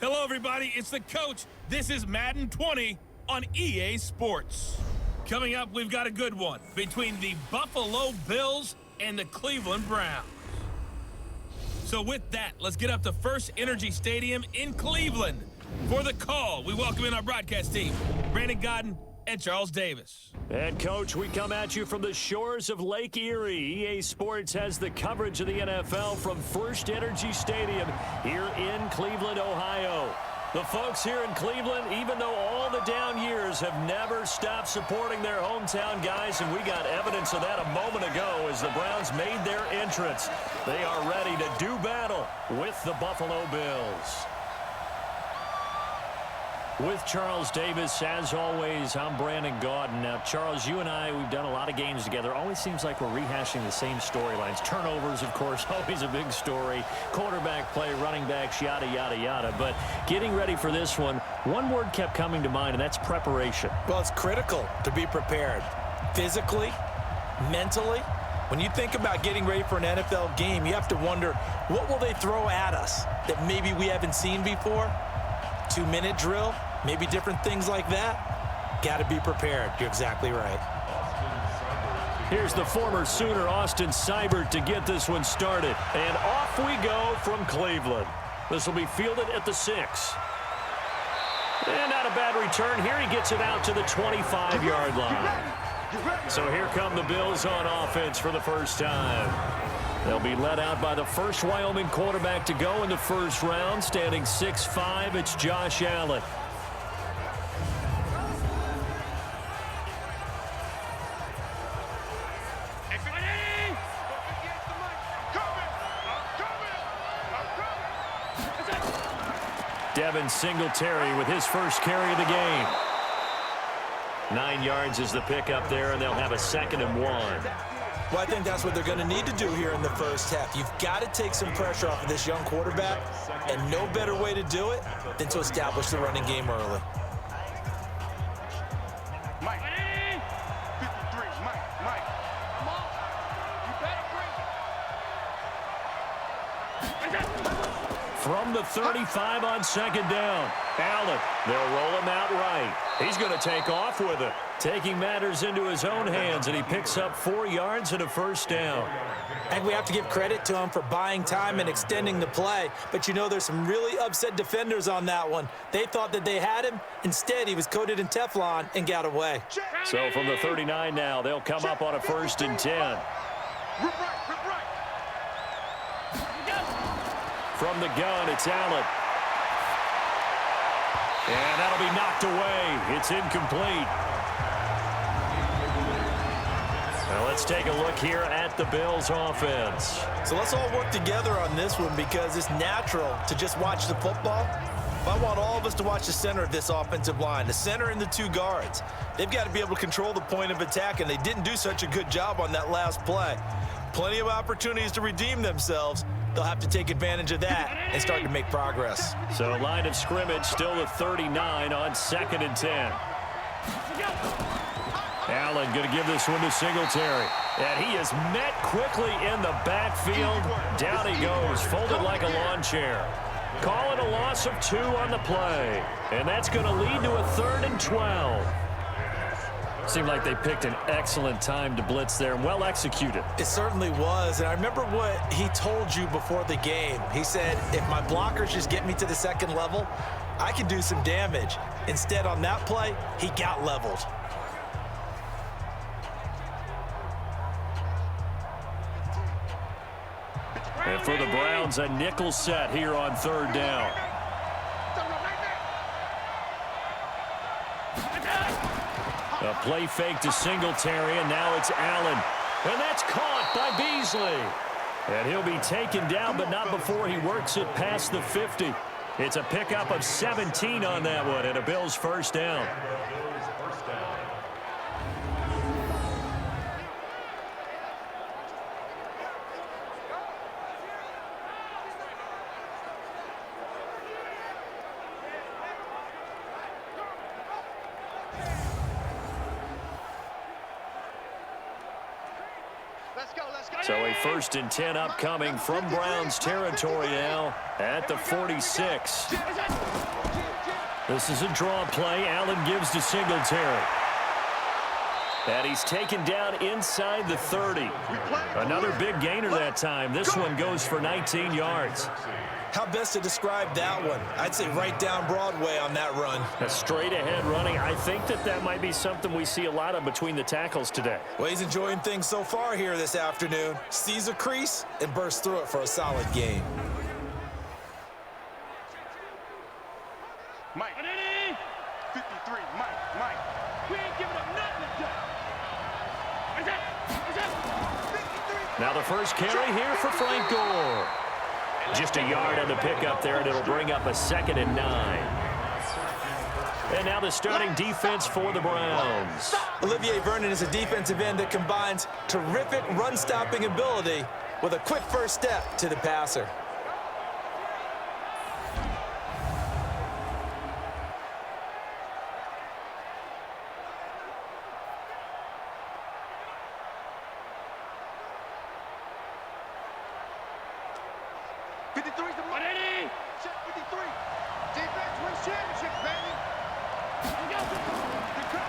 Hello, everybody. It's the coach. This is Madden 20 on EA Sports. Coming up, we've got a good one between the Buffalo Bills and the Cleveland Browns. So with that, let's get up to First Energy Stadium in Cleveland. For the call, we welcome in our broadcast team, Brandon Godden and Charles Davis. And, Coach, we come at you from the shores of Lake Erie. EA Sports has the coverage of the NFL from First Energy Stadium here in Cleveland, Ohio. The folks here in Cleveland, even though all the down years, have never stopped supporting their hometown guys, and we got evidence of that a moment ago as the Browns made their entrance. They are ready to do battle with the Buffalo Bills. With Charles Davis, as always, I'm Brandon Godden. Now, Charles, you and I, we've done a lot of games together. Always seems like we're rehashing the same storylines. Turnovers, of course, always a big story. Quarterback play, running backs, yada, yada, yada. But getting ready for this one word kept coming to mind, and that's preparation. Well, it's critical to be prepared. Physically, mentally. When you think about getting ready for an NFL game, you have to wonder, what will they throw at us that maybe we haven't seen before? 2-minute drill? Maybe different things like that. Got to be prepared. You're exactly right. Here's the former Sooner, Austin Seibert, to get this one started. And off we go from Cleveland. This will be fielded at the 6. And not a bad return. Here he gets it out to the 25-yard line. So here come the Bills on offense for the first time. They'll be led out by the first Wyoming quarterback to go in the first round. Standing 6'5", it's Josh Allen. Devin Singletary with his first carry of the game. 9 yards is the pickup there, and they'll have a 2nd and 1. Well, I think that's what they're going to need to do here in the first half. You've got to take some pressure off of this young quarterback, and no better way to do it than to establish the running game early. Mike. 53, Mike. Come on. You better bring it. From the 35 on 2nd down. Allen, they'll roll him out right. He's going to take off with it. Taking matters into his own hands, and he picks up 4 yards and a first down. I think we have to give credit to him for buying time and extending the play. But, you know, there's some really upset defenders on that one. They thought that they had him. Instead, he was coated in Teflon and got away. So from the 39 now, they'll come up on a 1st and 10. From the gun, it's Allen. And that'll be knocked away. It's incomplete. Now let's take a look here at the Bills offense. So let's all work together on this one because it's natural to just watch the football. I want all of us to watch the center of this offensive line, the center and the 2 guards. They've got to be able to control the point of attack, and they didn't do such a good job on that last play. Plenty of opportunities to redeem themselves. They'll have to take advantage of that and start to make progress. So line of scrimmage still the 39 on 2nd and 10. Allen going to give this one to Singletary. And he is met quickly in the backfield. Down he goes, folded like a lawn chair. Call it a loss of 2 on the play. And that's going to lead to a 3rd and 12. Seemed like they picked an excellent time to blitz there, and well executed. It certainly was, and I remember what he told you before the game. He said, if my blockers just get me to the 2nd level, I can do some damage. Instead, on that play, he got leveled. And for the Browns, a nickel set here on 3rd down. A play fake to Singletary, and now it's Allen. And that's caught by Beasley. And he'll be taken down, but not before he works it past the 50. It's a pickup of 17 on that one, and a Bills first down. So a 1st and 10 upcoming from Browns territory now at the 46. This is a draw play. Allen gives to Singletary. And he's taken down inside the 30. Another big gainer that time. This one goes for 19 yards. How best to describe that one? I'd say right down Broadway on that run. A straight ahead running. I think that might be something we see a lot of between the tackles today. Well, he's enjoying things so far here this afternoon. Sees a crease and bursts through it for a solid gain. Mike. 53, Mike. We ain't giving up nothing today. Now the first carry here for Frank Gore. Just a yard on the pickup there, and it'll bring up a 2nd and 9. And now the starting defense for the Browns. Olivier Vernon is a defensive end that combines terrific run-stopping ability with a quick first step to the passer.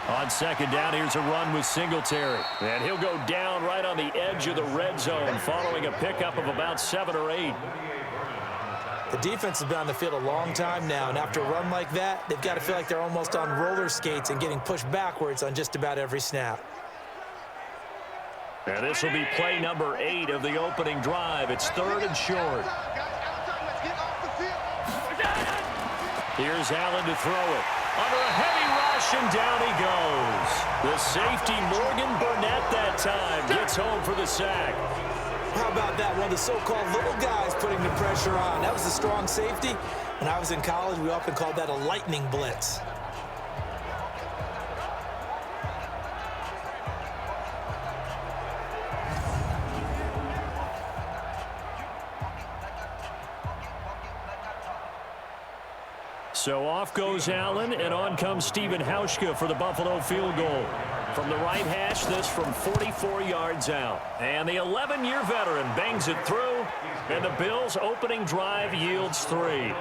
On 2nd down, here's a run with Singletary. And he'll go down right on the edge of the red zone following a pickup of about 7 or 8. The defense has been on the field a long time now, and after a run like that, they've got to feel like they're almost on roller skates and getting pushed backwards on just about every snap. And this will be play number 8 of the opening drive. It's 3rd and short. Here's Allen to throw it. Under a heavy rush, and down he goes. The safety, Morgan Burnett, that time gets home for the sack. How about that? One of the so-called little guys putting the pressure on. That was a strong safety. When I was in college, we often called that a lightning blitz. So off goes Allen, and on comes Stephen Hauschka for the Buffalo field goal. From the right hash, this from 44 yards out. And the 11-year veteran bangs it through, and the Bills' opening drive yields 3.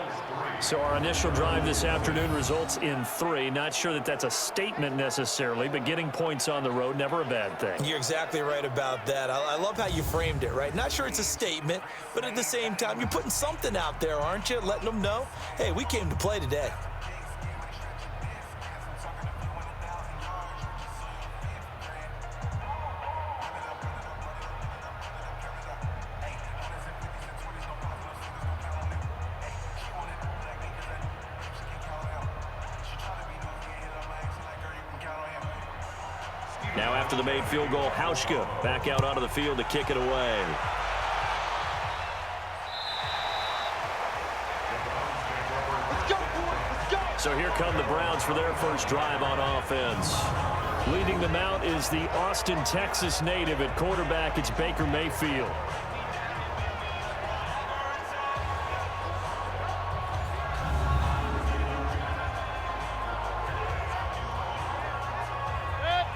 So our initial drive this afternoon results in 3. Not sure that that's a statement necessarily, but getting points on the road, never a bad thing. You're exactly right about that. I love how you framed it, right? Not sure it's a statement, but at the same time, you're putting something out there, aren't you? Letting them know, hey, we came to play today. Now after the made field goal, Hauschka back out onto the field to kick it away. So here come the Browns for their first drive on offense. Leading them out is the Austin, Texas native at quarterback. It's Baker Mayfield.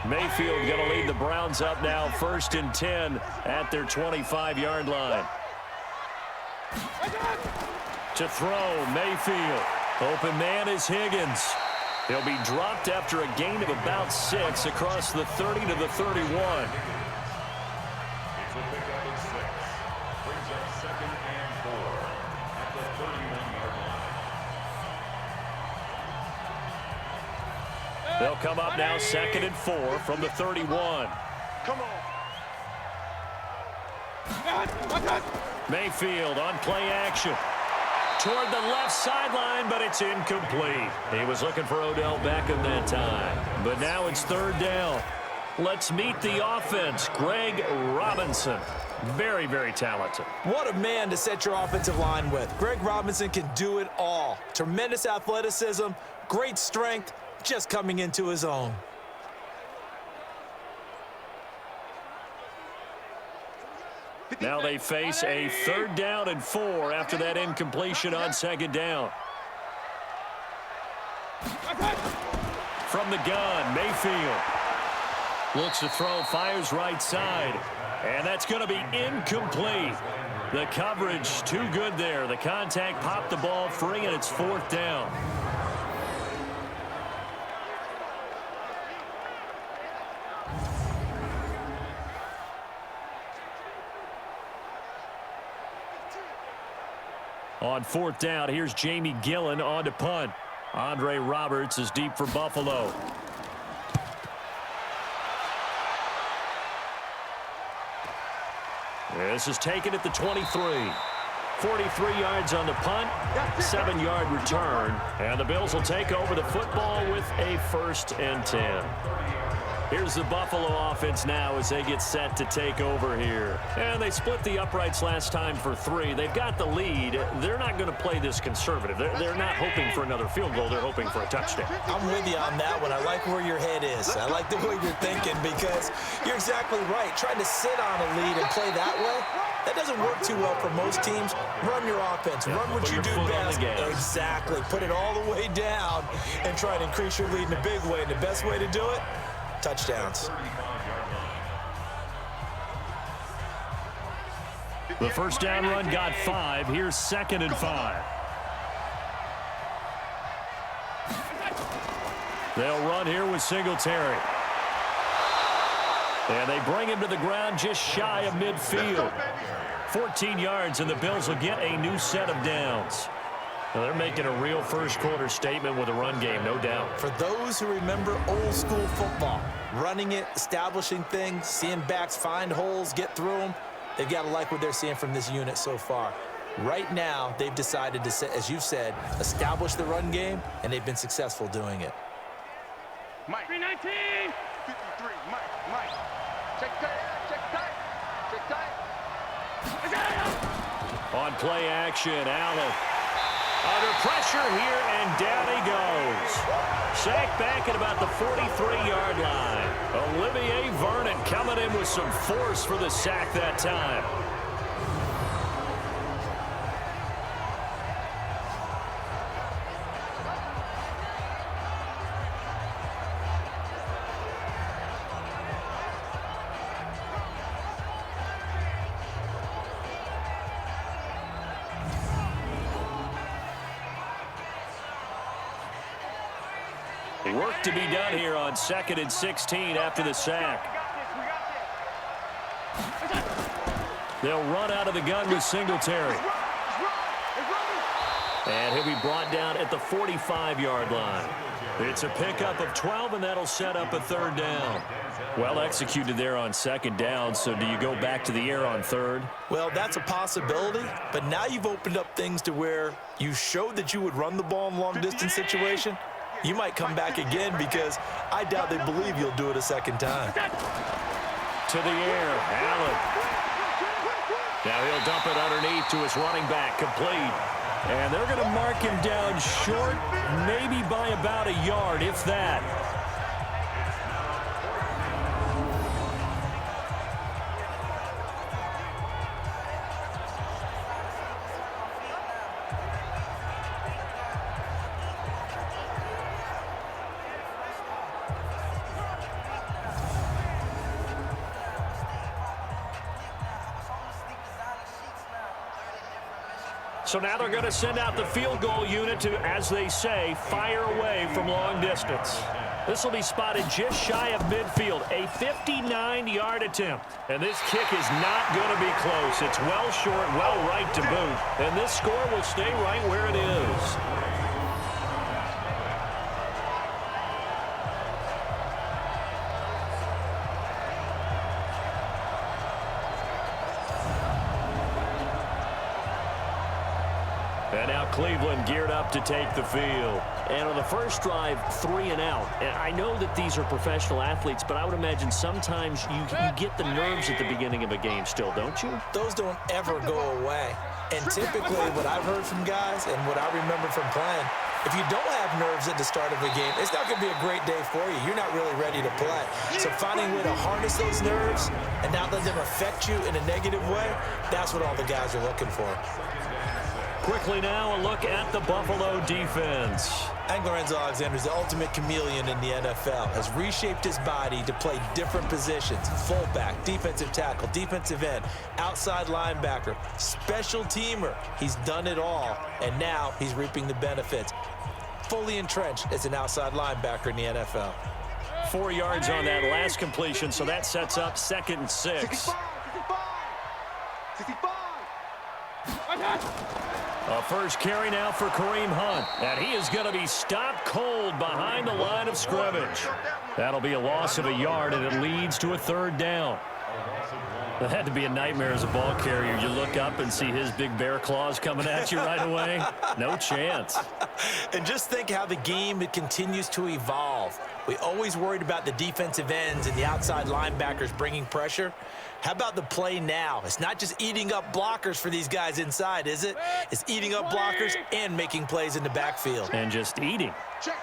Mayfield going to lead the Browns up now, 1st and 10 at their 25-yard line. To throw, Mayfield. Open man is Higgins. He'll be dropped after a gain of about 6 across the 30 to the 31. It's a pickup of 6. Brings up 2nd and 4 at the 31-yard line. They'll come up now 2nd and 4 from the 31. Come on. Mayfield on play action. Toward the left sideline, but it's incomplete. He was looking for Odell Beckham that time. But now it's 3rd down. Let's meet the offense. Greg Robinson. Very, very talented. What a man to set your offensive line with. Greg Robinson can do it all. Tremendous athleticism, great strength, just coming into his own. Now they face a 3rd down and 4 after that incompletion on 2nd down. From the gun, Mayfield looks to throw, fires right side. And that's going to be incomplete. The coverage too good there. The contact popped the ball free, and it's 4th down. On 4th down, here's Jamie Gillen on to punt. Andre Roberts is deep for Buffalo. This is taken at the 23. 43 yards on the punt, 7-yard return, and the Bills will take over the football with a 1st and 10. Here's the Buffalo offense now as they get set to take over here. And they split the uprights last time for 3. They've got the lead. They're not going to play this conservative. They're not hoping for another field goal. They're hoping for a touchdown. I'm with you on that one. I like where your head is. I like the way you're thinking because you're exactly right. Trying to sit on a lead and play that way, that doesn't work too well for most teams. Run your offense. Run what you do best. Exactly. Put it all the way down and try to increase your lead in a big way. And the best way to do it, touchdowns. The first down run got 5. Here's 2nd and 5. They'll run here with Singletary. And they bring him to the ground just shy of midfield. 14 yards, and the Bills will get a new set of downs. Now they're making a real first-quarter statement with a run game, no doubt. For those who remember old-school football, running it, establishing things, seeing backs find holes, get through them, they've got to like what they're seeing from this unit so far. Right now, they've decided to, as you said, establish the run game, and they've been successful doing it. Mike. 319. 53. Mike. Check tight. On play action, Allen. Under pressure here, and down he goes. Sacked back at about the 43-yard line. Olivier Vernon coming in with some force for the sack that time. Work to be done here on 2nd and 16 after the sack. They'll run out of the gun with Singletary. And he'll be brought down at the 45-yard line. It's a pickup of 12, and that'll set up a 3rd down. Well executed there on 2nd down, so do you go back to the air on 3rd? Well, that's a possibility, but now you've opened up things to where you showed that you would run the ball in long-distance situation. You might come back again because I doubt they believe you'll do it a 2nd time. To the air, Allen. Now he'll dump it underneath to his running back, complete. And they're going to mark him down short, maybe by about a yard, if that. So now they're going to send out the field goal unit to, as they say, fire away from long distance. This will be spotted just shy of midfield, a 59-yard attempt. And this kick is not going to be close. It's well short, well right to boot. And this score will stay right where it is. And now Cleveland geared up to take the field. And on the first drive, 3 and out. And I know that these are professional athletes, but I would imagine sometimes you get the nerves at the beginning of a game still, don't you? Those don't ever go away. And typically what I've heard from guys and what I remember from playing, if you don't have nerves at the start of a game, it's not going to be a great day for you. You're not really ready to play. So finding a way to harness those nerves and not let them affect you in a negative way, that's what all the guys are looking for. Quickly now, a look at the Buffalo defense. I think Lorenzo Alexander is the ultimate chameleon in the NFL, has reshaped his body to play different positions: fullback, defensive tackle, defensive end, outside linebacker, special teamer. He's done it all, and now he's reaping the benefits. Fully entrenched as an outside linebacker in the NFL. 4 yards on that last completion, so that sets up 2nd and 6. 65. A first carry now for Kareem Hunt, and he is going to be stopped cold behind the line of scrimmage. That'll be a loss of a yard, and it leads to a 3rd down. That had to be a nightmare as a ball carrier. You look up and see his big bear claws coming at you right away. No chance. And just think how the game continues to evolve. We always worried about the defensive ends and the outside linebackers bringing pressure. How about the play now? It's not just eating up blockers for these guys inside, is it? It's eating up blockers and making plays in the backfield. And just eating. Check.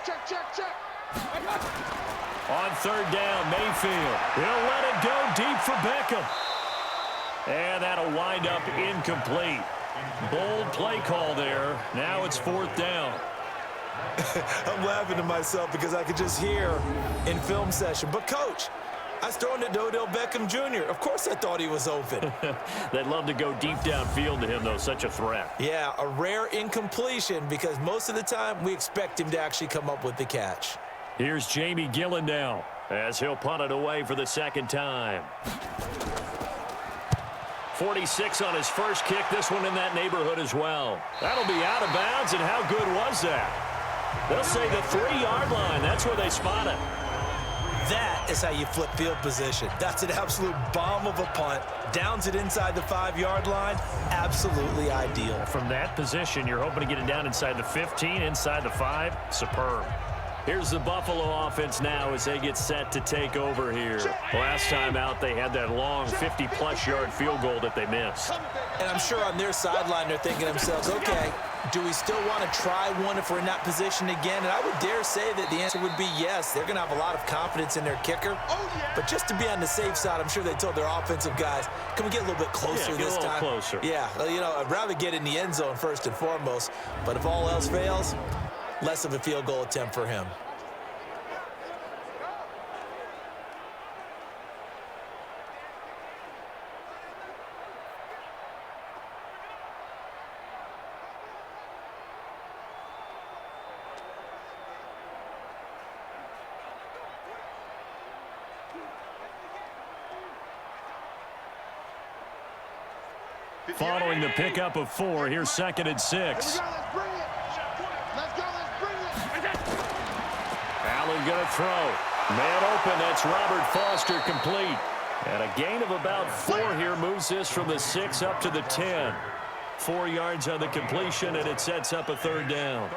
On 3rd down, Mayfield. He'll let it go deep for Beckham. And that'll wind up incomplete. Bold play call there. Now it's 4th down. I'm laughing to myself because I could just hear in film session, but coach, I was throwing it to Odell Beckham Jr. Of course I thought he was open. They'd love to go deep downfield to him, though. Such a threat. Yeah, a rare incompletion because most of the time we expect him to actually come up with the catch. Here's Jamie Gillen now as he'll punt it away for the 2nd time. 46 on his first kick. This one in that neighborhood as well. That'll be out of bounds, and how good was that? They'll say the 3-yard line. That's where they spot it. That is how you flip field position. That's an absolute bomb of a punt. Downs it inside the 5-yard line. Absolutely ideal. From that position, you're hoping to get it down inside the 15, inside the 5. Superb. Here's the Buffalo offense now as they get set to take over here. Last time out, they had that long 50-plus yard field goal that they missed. And I'm sure on their sideline they're thinking to themselves, okay, do we still want to try one if we're in that position again? And I would dare say that the answer would be yes. They're going to have a lot of confidence in their kicker. But just to be on the safe side, I'm sure they told their offensive guys, can we get a little bit closer this time? Closer. Yeah, well, you know, I'd rather get in the end zone first and foremost. But if all else fails, less of a field goal attempt for him. Following the pickup of 4, here's 2nd and 6. Let's bring it. Allen going to throw. Man open, that's Robert Foster, complete. And a gain of about 4 here moves this from the 6 up to the 10. 4 yards on the completion, and it sets up a 3rd down.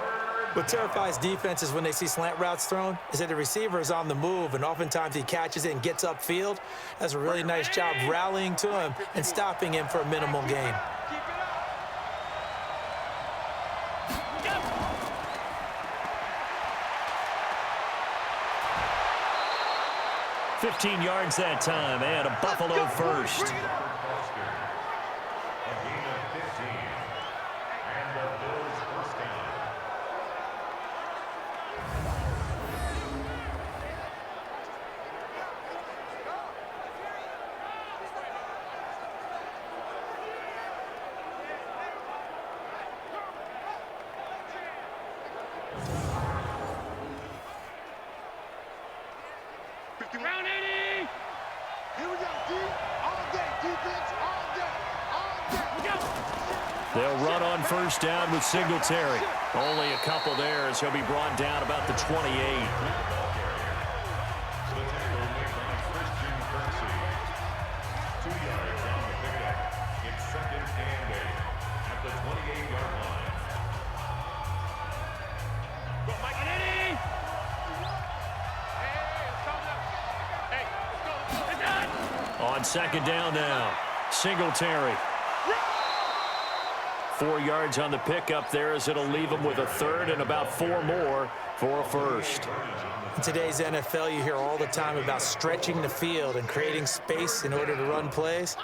What terrifies defenses when they see slant routes thrown is that the receiver is on the move, and oftentimes he catches it and gets upfield. Does a really nice job rallying to him and stopping him for a minimal gain. Keep it up. 15 yards that time, and a Buffalo first. Round 80. Here we go, D. All day. Defense, all day. All day. They'll run on first down with Singletary. Only a couple there as he'll be brought down about the 28. On 2nd down now, Singletary. 4 yards on the pickup there as it'll leave him with a 3rd and about 4 more for a first. In today's NFL, you hear all the time about stretching the field and creating space in order to run plays.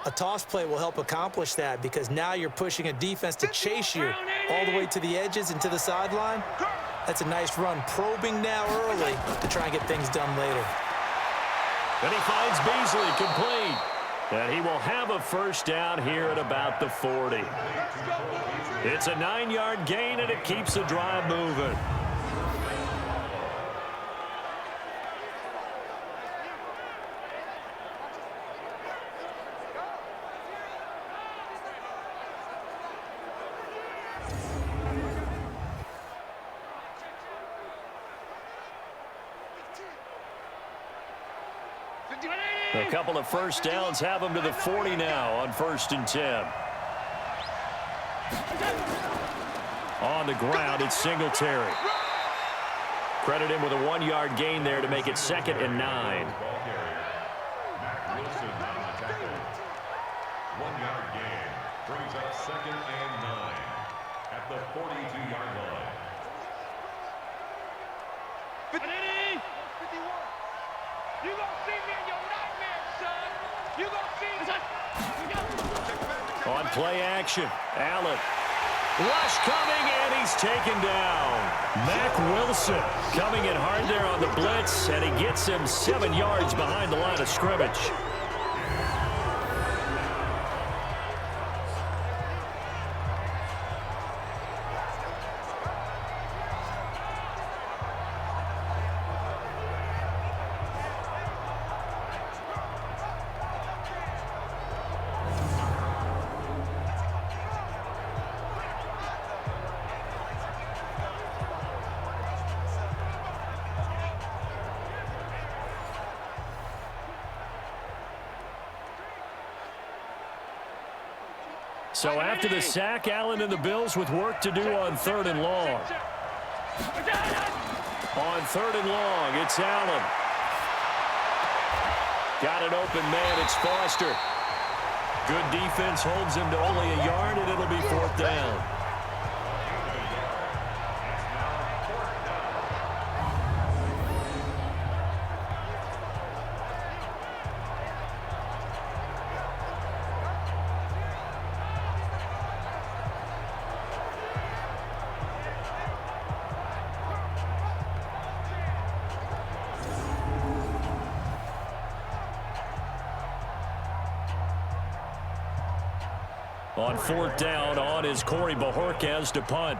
A toss play will help accomplish that because now you're pushing a defense to chase you all the way to the edges and to the sideline. That's a nice run, probing now early to try and get things done later. And he finds Beasley complete. And he will have a first down here at about the 40. It's a 9-yard gain, and it keeps the drive moving. A couple of first downs have him to the 40 now on 1st and 10. On the ground, it's Singletary. Credit him with a 1-yard gain there to make it 2nd and 9. Wilson on the tackle. 1-yard gain brings up 2nd and 9 at the 42-yard line. 51. You gonna see me in your nightmare, son. You gonna see me. On play action, Allen. Rush coming, and he's taken down. Mack Wilson coming in hard there on the blitz, and he gets him 7 yards behind the line of scrimmage. So after the sack, Allen and the Bills with work to do on 3rd and long. On 3rd and long, it's Allen. Got an open man, it's Foster. Good defense holds him to only a yard, and it'll be 4th down. On 4th down, on is Corey Bojorquez to punt.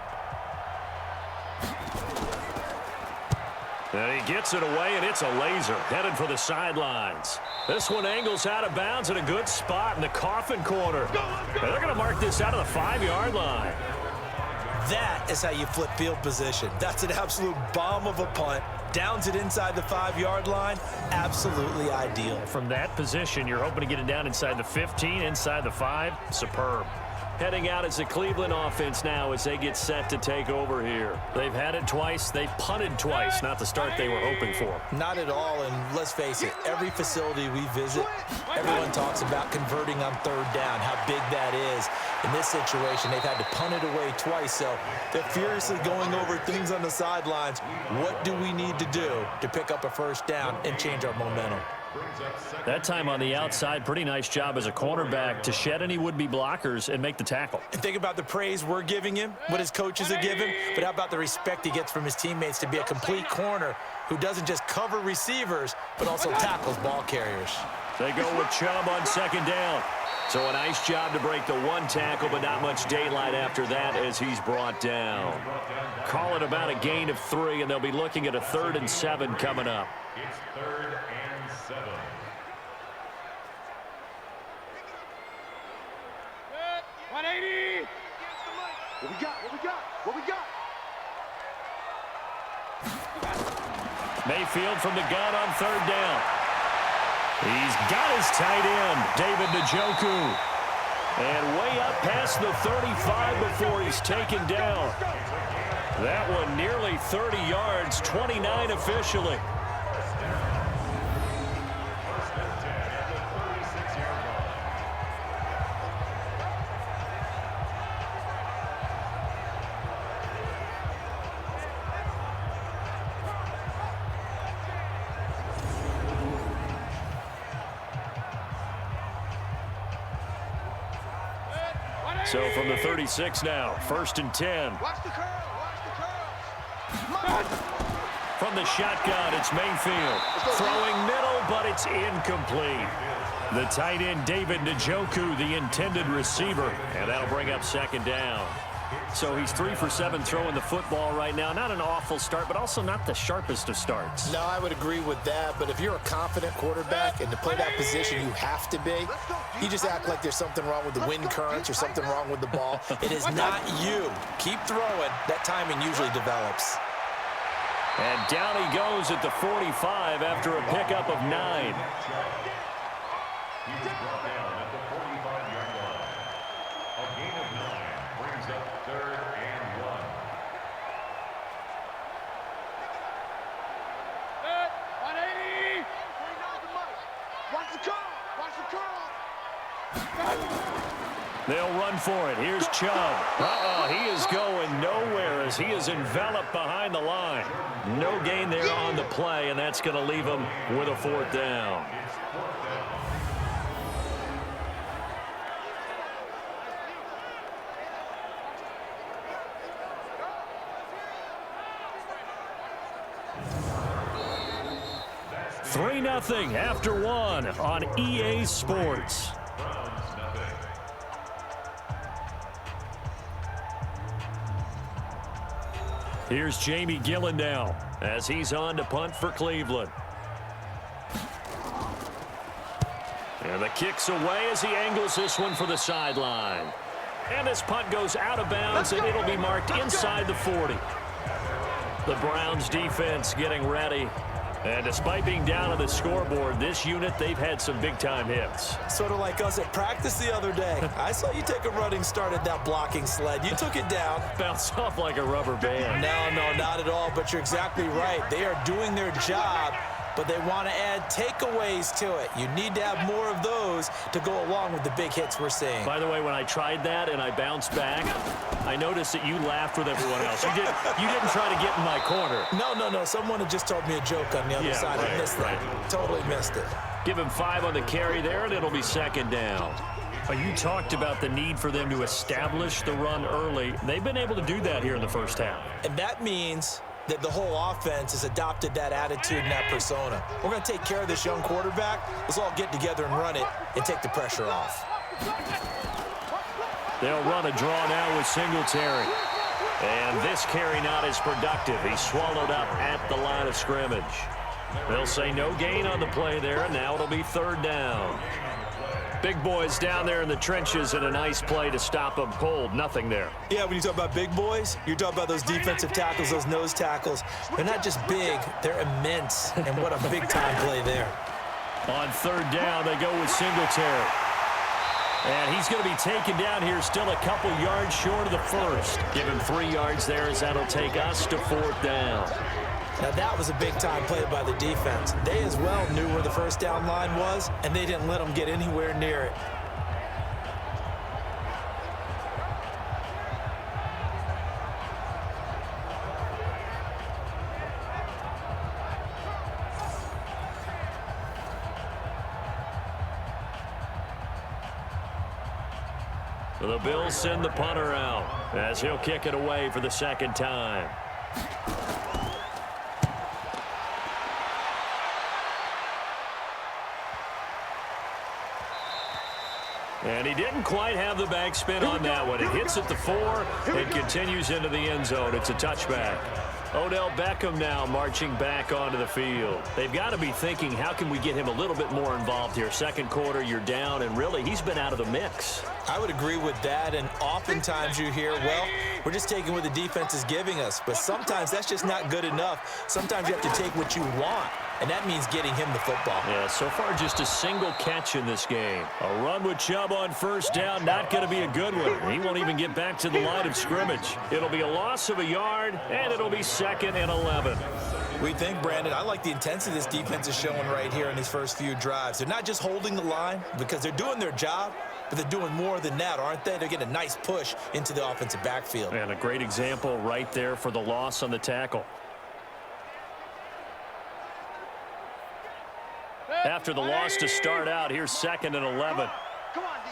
And he gets it away, and it's a laser headed for the sidelines. This one angles out of bounds in a good spot in the coffin corner. And they're going to mark this out of the 5-yard line. That is how you flip field position. That's an absolute bomb of a punt. Downs it inside the 5-yard line. Absolutely ideal. From that position, you're hoping to get it down inside the 15, inside the 5. Superb. Heading out as the Cleveland offense now as they get set to take over here. They've had it twice. They've punted twice. Not the start they were hoping for. Not at all, and let's face it, every facility we visit, everyone talks about converting on 3rd down, how big that is. In this situation, they've had to punt it away twice, so they're furiously going over things on the sidelines. What do we need to do to pick up a 1st down and change our momentum? That time on the outside, pretty nice job as a cornerback to shed any would-be blockers and make the tackle. And think about the praise we're giving him, what his coaches are giving, but how about the respect he gets from his teammates to be a complete corner who doesn't just cover receivers, but also tackles ball carriers. They go with Chubb on 2nd down. So a nice job to break the 1 tackle, but not much daylight after that as he's brought down. Call it about a gain of 3, and they'll be looking at a 3rd and 7 coming up. It's 3rd and 7. What we got? What we got? What we got? Mayfield from the gun on 3rd down. He's got his tight end, David Njoku. And way up past the 35 before he's taken down. That one nearly 30 yards, 29 officially. So from the 36 now, 1st and 10. Watch the curl. Watch the curl. From the shotgun, it's Mayfield. Throwing middle, but it's incomplete. The tight end, David Njoku, the intended receiver, and that'll bring up second down. So he's 3 for 7 throwing the football right now. Not an awful start, but also not the sharpest of starts. No, I would agree with that. But if you're a confident quarterback and to play that position, you have to be. You just act like there's something wrong with the wind currents or something wrong with the ball. It is not you. Keep throwing. That timing usually develops. And down he goes at the 45 after a pickup of 9. He's brought down at the 45-yard line. A gain of 9 brings up 3rd and 1. Set, 180. Watch the curl. Watch the curl. They'll run for it. Here's Chubb. He is going nowhere as he is enveloped behind the line. No gain there on the play, and that's going to leave him with a 4th down. Three 3-0 after 1 on EA Sports. Here's Jamie Gillen now as he's on to punt for Cleveland. And the kick's away as he angles this one for the sideline. And this punt goes out of bounds, and it'll be marked inside the 40. The Browns defense getting ready. And despite being down on the scoreboard, this unit, they've had some big-time hits. Sort of like us at practice the other day. I saw you take a running start at that blocking sled. You took it down. Bounced off like a rubber band. No, not at all, but you're exactly right. They are doing their job, but they want to add takeaways to it. You need to have more of those to go along with the big hits we're seeing. By the way, when I tried that and I bounced back, I noticed that you laughed with everyone else. You didn't try to get in my corner. No. Someone had just told me a joke on the other side. Right, I missed that. Totally missed it. Give him 5 on the carry there, and it'll be second down. You talked about the need for them to establish the run early. They've been able to do that here in the first half. And that means that the whole offense has adopted that attitude and that persona. We're going to take care of this young quarterback. Let's all get together and run it and take the pressure off. They'll run a draw now with Singletary. And this carry not as productive. He's swallowed up at the line of scrimmage. They'll say no gain on the play there, and now it'll be 3rd down. Big boys down there in the trenches, and a nice play to stop them cold. Nothing there. Yeah, when you talk about big boys, you're talking about those defensive tackles, those nose tackles. They're not just big, they're immense. And what a big-time play there. On 3rd down, they go with Singletary. And he's going to be taken down here, still a couple yards short of the first. Give him 3 yards there as that'll take us to 4th down. Now that was a big-time play by the defense. They as well knew where the first down line was, and they didn't let them get anywhere near it. The Bills send the punter out as he'll kick it away for the 2nd time. And he didn't quite have the backspin on that one. It hits at the 4 and continues into the end zone. It's a touchback. Odell Beckham now marching back onto the field. They've got to be thinking, how can we get him a little bit more involved here? Second quarter, you're down, and really, he's been out of the mix. I would agree with that, and oftentimes you hear, well, we're just taking what the defense is giving us. But sometimes that's just not good enough. Sometimes you have to take what you want, and that means getting him the football. Yeah, so far just a single catch in this game. A run with Chubb on 1st down, not going to be a good one. He won't even get back to the line of scrimmage. It'll be a loss of a yard, and it'll be 2nd and 11. We think, Brandon, I like the intensity this defense is showing right here in these first few drives. They're not just holding the line because they're doing their job, but they're doing more than that, aren't they? They're getting a nice push into the offensive backfield. And a great example right there for the loss on the tackle. After the loss to start out, here's 2nd and 11. Come on, D.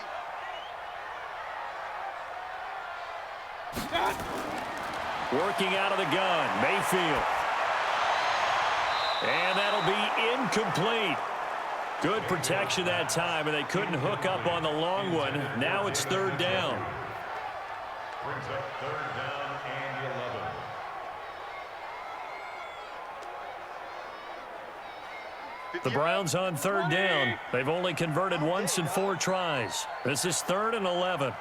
Working out of the gun, Mayfield. And that'll be incomplete. Good protection that time, and they couldn't hook up on the long one. Now it's third down. Brings up third down and 11. The Browns on third down. They've only converted once in 4 tries. This is 3rd and 11.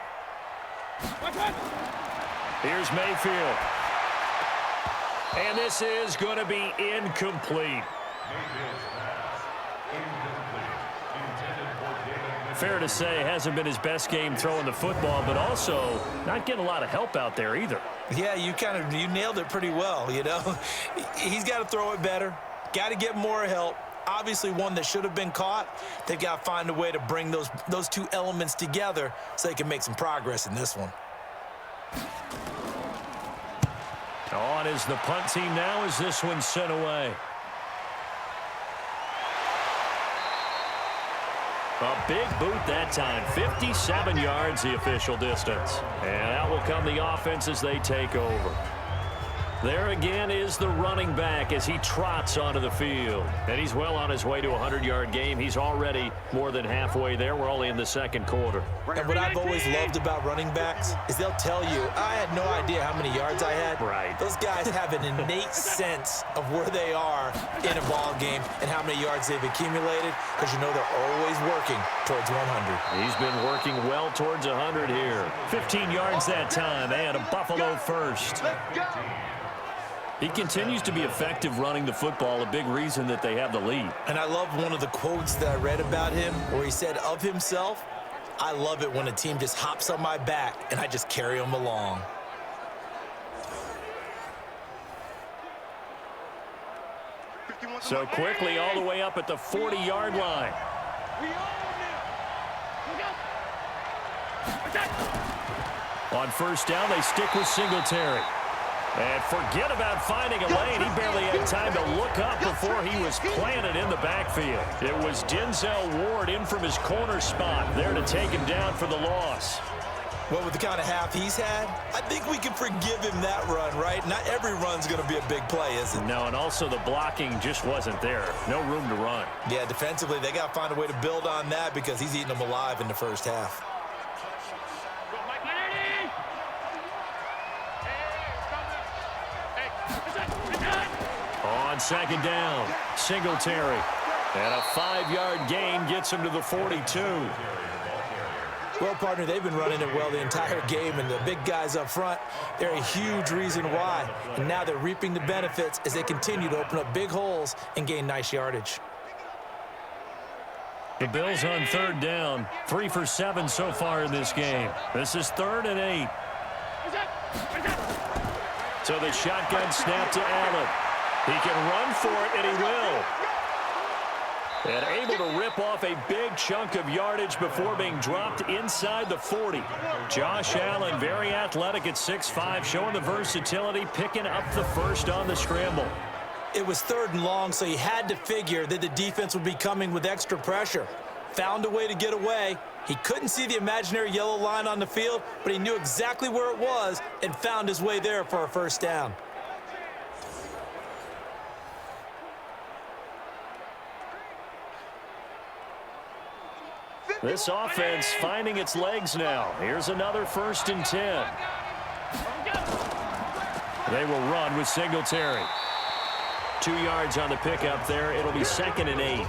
Here's Mayfield. And this is going to be incomplete. Fair to say, hasn't been his best game throwing the football, but also not getting a lot of help out there either. Yeah, you nailed it pretty well, you know. He's got to throw it better. Got to get more help. Obviously one that should have been caught. They've got to find a way to bring those two elements together so they can make some progress in this one. On is the punt team now as this one's sent away. A big boot that time. 57 yards the official distance. And out will come the offense as they take over. There again is the running back as he trots onto the field. And he's well on his way to a 100-yard game. He's already more than halfway there. We're only in the second quarter. And what I've always loved about running backs is they'll tell you, I had no idea how many yards I had. Right. Those guys have an innate sense of where they are in a ball game and how many yards they've accumulated, because you know they're always working towards 100. He's been working well towards 100 here. 15 yards that time and a Buffalo first. Let's go. He continues to be effective running the football, a big reason that they have the lead. And I love one of the quotes that I read about him where he said of himself, I love it when a team just hops on my back and I just carry them along. So quickly all the way up at the 40-yard line. On first down, they stick with Singletary. And forget about finding a lane. He barely had time to look up before he was planted in the backfield. It was Denzel Ward in from his corner spot there to take him down for the loss. Well, with the kind of half he's had, I think we can forgive him that run, right? Not every run's going to be a big play, is it? No, and also the blocking just wasn't there. No room to run. Yeah, defensively, they got to find a way to build on that because he's eating them alive in the first half. On second down, Singletary. And a 5-yard gain gets him to the 42. Well, partner, they've been running it well the entire game, and the big guys up front, they're a huge reason why. And now they're reaping the benefits as they continue to open up big holes and gain nice yardage. The Bills on third down, 3 for 7 so far in this game. This is 3rd and 8. So the shotgun snap to Allen. He can run for it, and he will. And able to rip off a big chunk of yardage before being dropped inside the 40. Josh Allen, very athletic at 6'5", showing the versatility, picking up the first on the scramble. It was 3rd and long, so he had to figure that the defense would be coming with extra pressure. Found a way to get away. He couldn't see the imaginary yellow line on the field, but he knew exactly where it was and found his way there for a first down. This offense finding its legs now. Here's another 1st and 10. They will run with Singletary. 2 yards on the pickup there. It'll be 2nd and 8.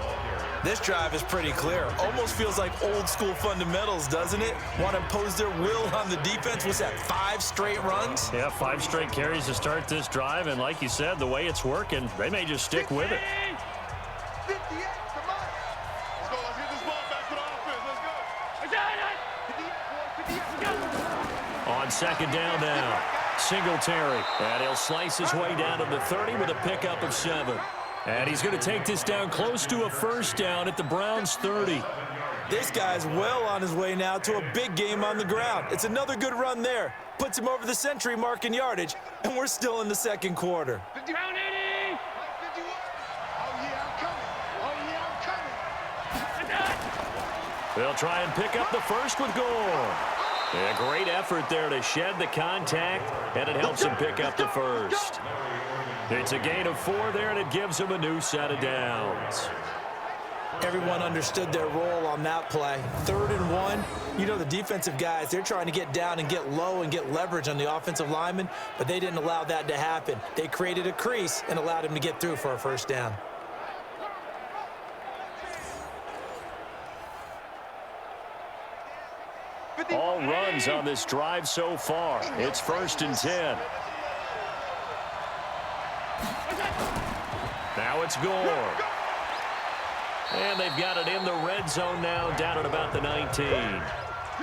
This drive is pretty clear. Almost feels like old school fundamentals, doesn't it? Want to impose their will on the defense. What's that, 5 straight runs? Yeah, 5 straight carries to start this drive. And like you said, the way it's working, they may just stick with it. 58, come on. Let's go. Let's get this ball back to the offense. Let's go. 58, On second down now, Singletary. And he'll slice his way down to the 30 with a pickup of 7. And he's going to take this down close to a first down at the Browns' 30. This guy's well on his way now to a big game on the ground. It's another good run there. Puts him over the century mark in yardage, and we're still in the second quarter. 51. Oh, yeah, I'm coming. Oh, yeah, I'm coming. They'll try and pick up the first with Gore. A great effort there to shed the contact, and it helps him pick up the first. It's a gain of 4 there, and it gives him a new set of downs. Everyone understood their role on that play. 3rd and 1. You know, the defensive guys, they're trying to get down and get low and get leverage on the offensive lineman, but they didn't allow that to happen. They created a crease and allowed him to get through for a first down. All runs on this drive so far. It's 1st and 10. Now it's Gore. And they've got it in the red zone now, down at about the 19.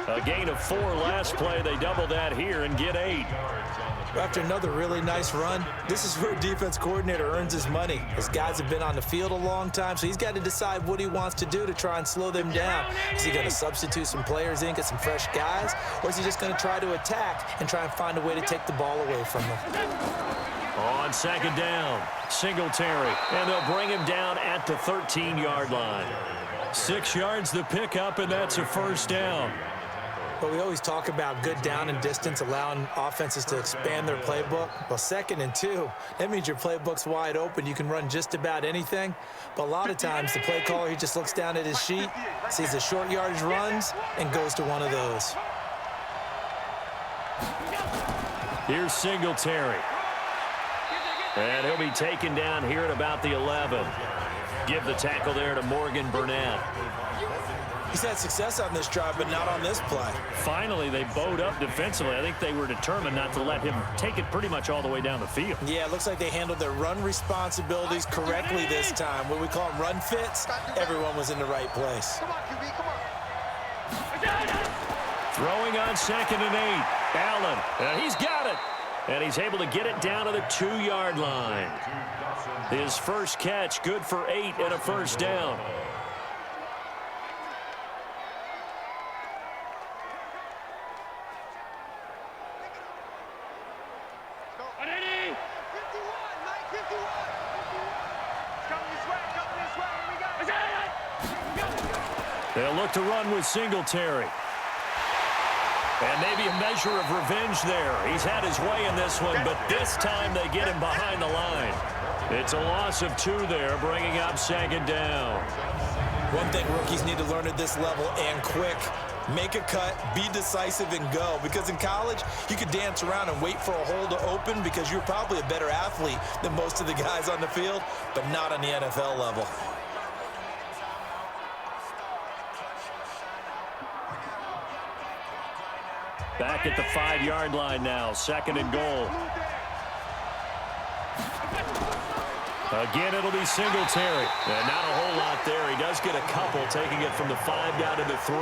A gain of 4 last play. They double that here and get 8. After another really nice run, this is where defense coordinator earns his money. His guys have been on the field a long time, so he's got to decide what he wants to do to try and slow them down. Is he going to substitute some players in, get some fresh guys, or is he just going to try to attack and try and find a way to take the ball away from them? On 2nd down, Singletary, and they'll bring him down at the 13-yard line. 6 yards the pickup, and that's a first down. But we always talk about good down and distance, allowing offenses to expand their playbook. Well, 2nd and 2, that means your playbook's wide open. You can run just about anything. But a lot of times, the play caller, he just looks down at his sheet, sees the short yardage runs, and goes to one of those. Here's Singletary. And he'll be taken down here at about the 11. Give the tackle there to Morgan Burnett. He's had success on this drive, but not on this play. Finally, they bowed up defensively. I think they were determined not to let him take it pretty much all the way down the field. Yeah, it looks like they handled their run responsibilities correctly this time. When we call them run fits, everyone was in the right place. Come on, QB, come on. Throwing on 2nd and 8. Allen, and he's got it. And he's able to get it down to the 2-yard line. His first catch, good for 8 and a first down. They'll look to run with Singletary. And maybe a measure of revenge there. He's had his way in this one, but this time they get him behind the line. It's a loss of 2 there, bringing up 2nd down. One thing rookies need to learn at this level, and quick. Make a cut, be decisive, and go. Because in college, you could dance around and wait for a hole to open because you're probably a better athlete than most of the guys on the field, but not on the NFL level. Back at the 5-yard line now, 2nd and goal. Again, it'll be Singletary. And not a whole lot there. He does get a couple, taking it from the 5 down to the 3.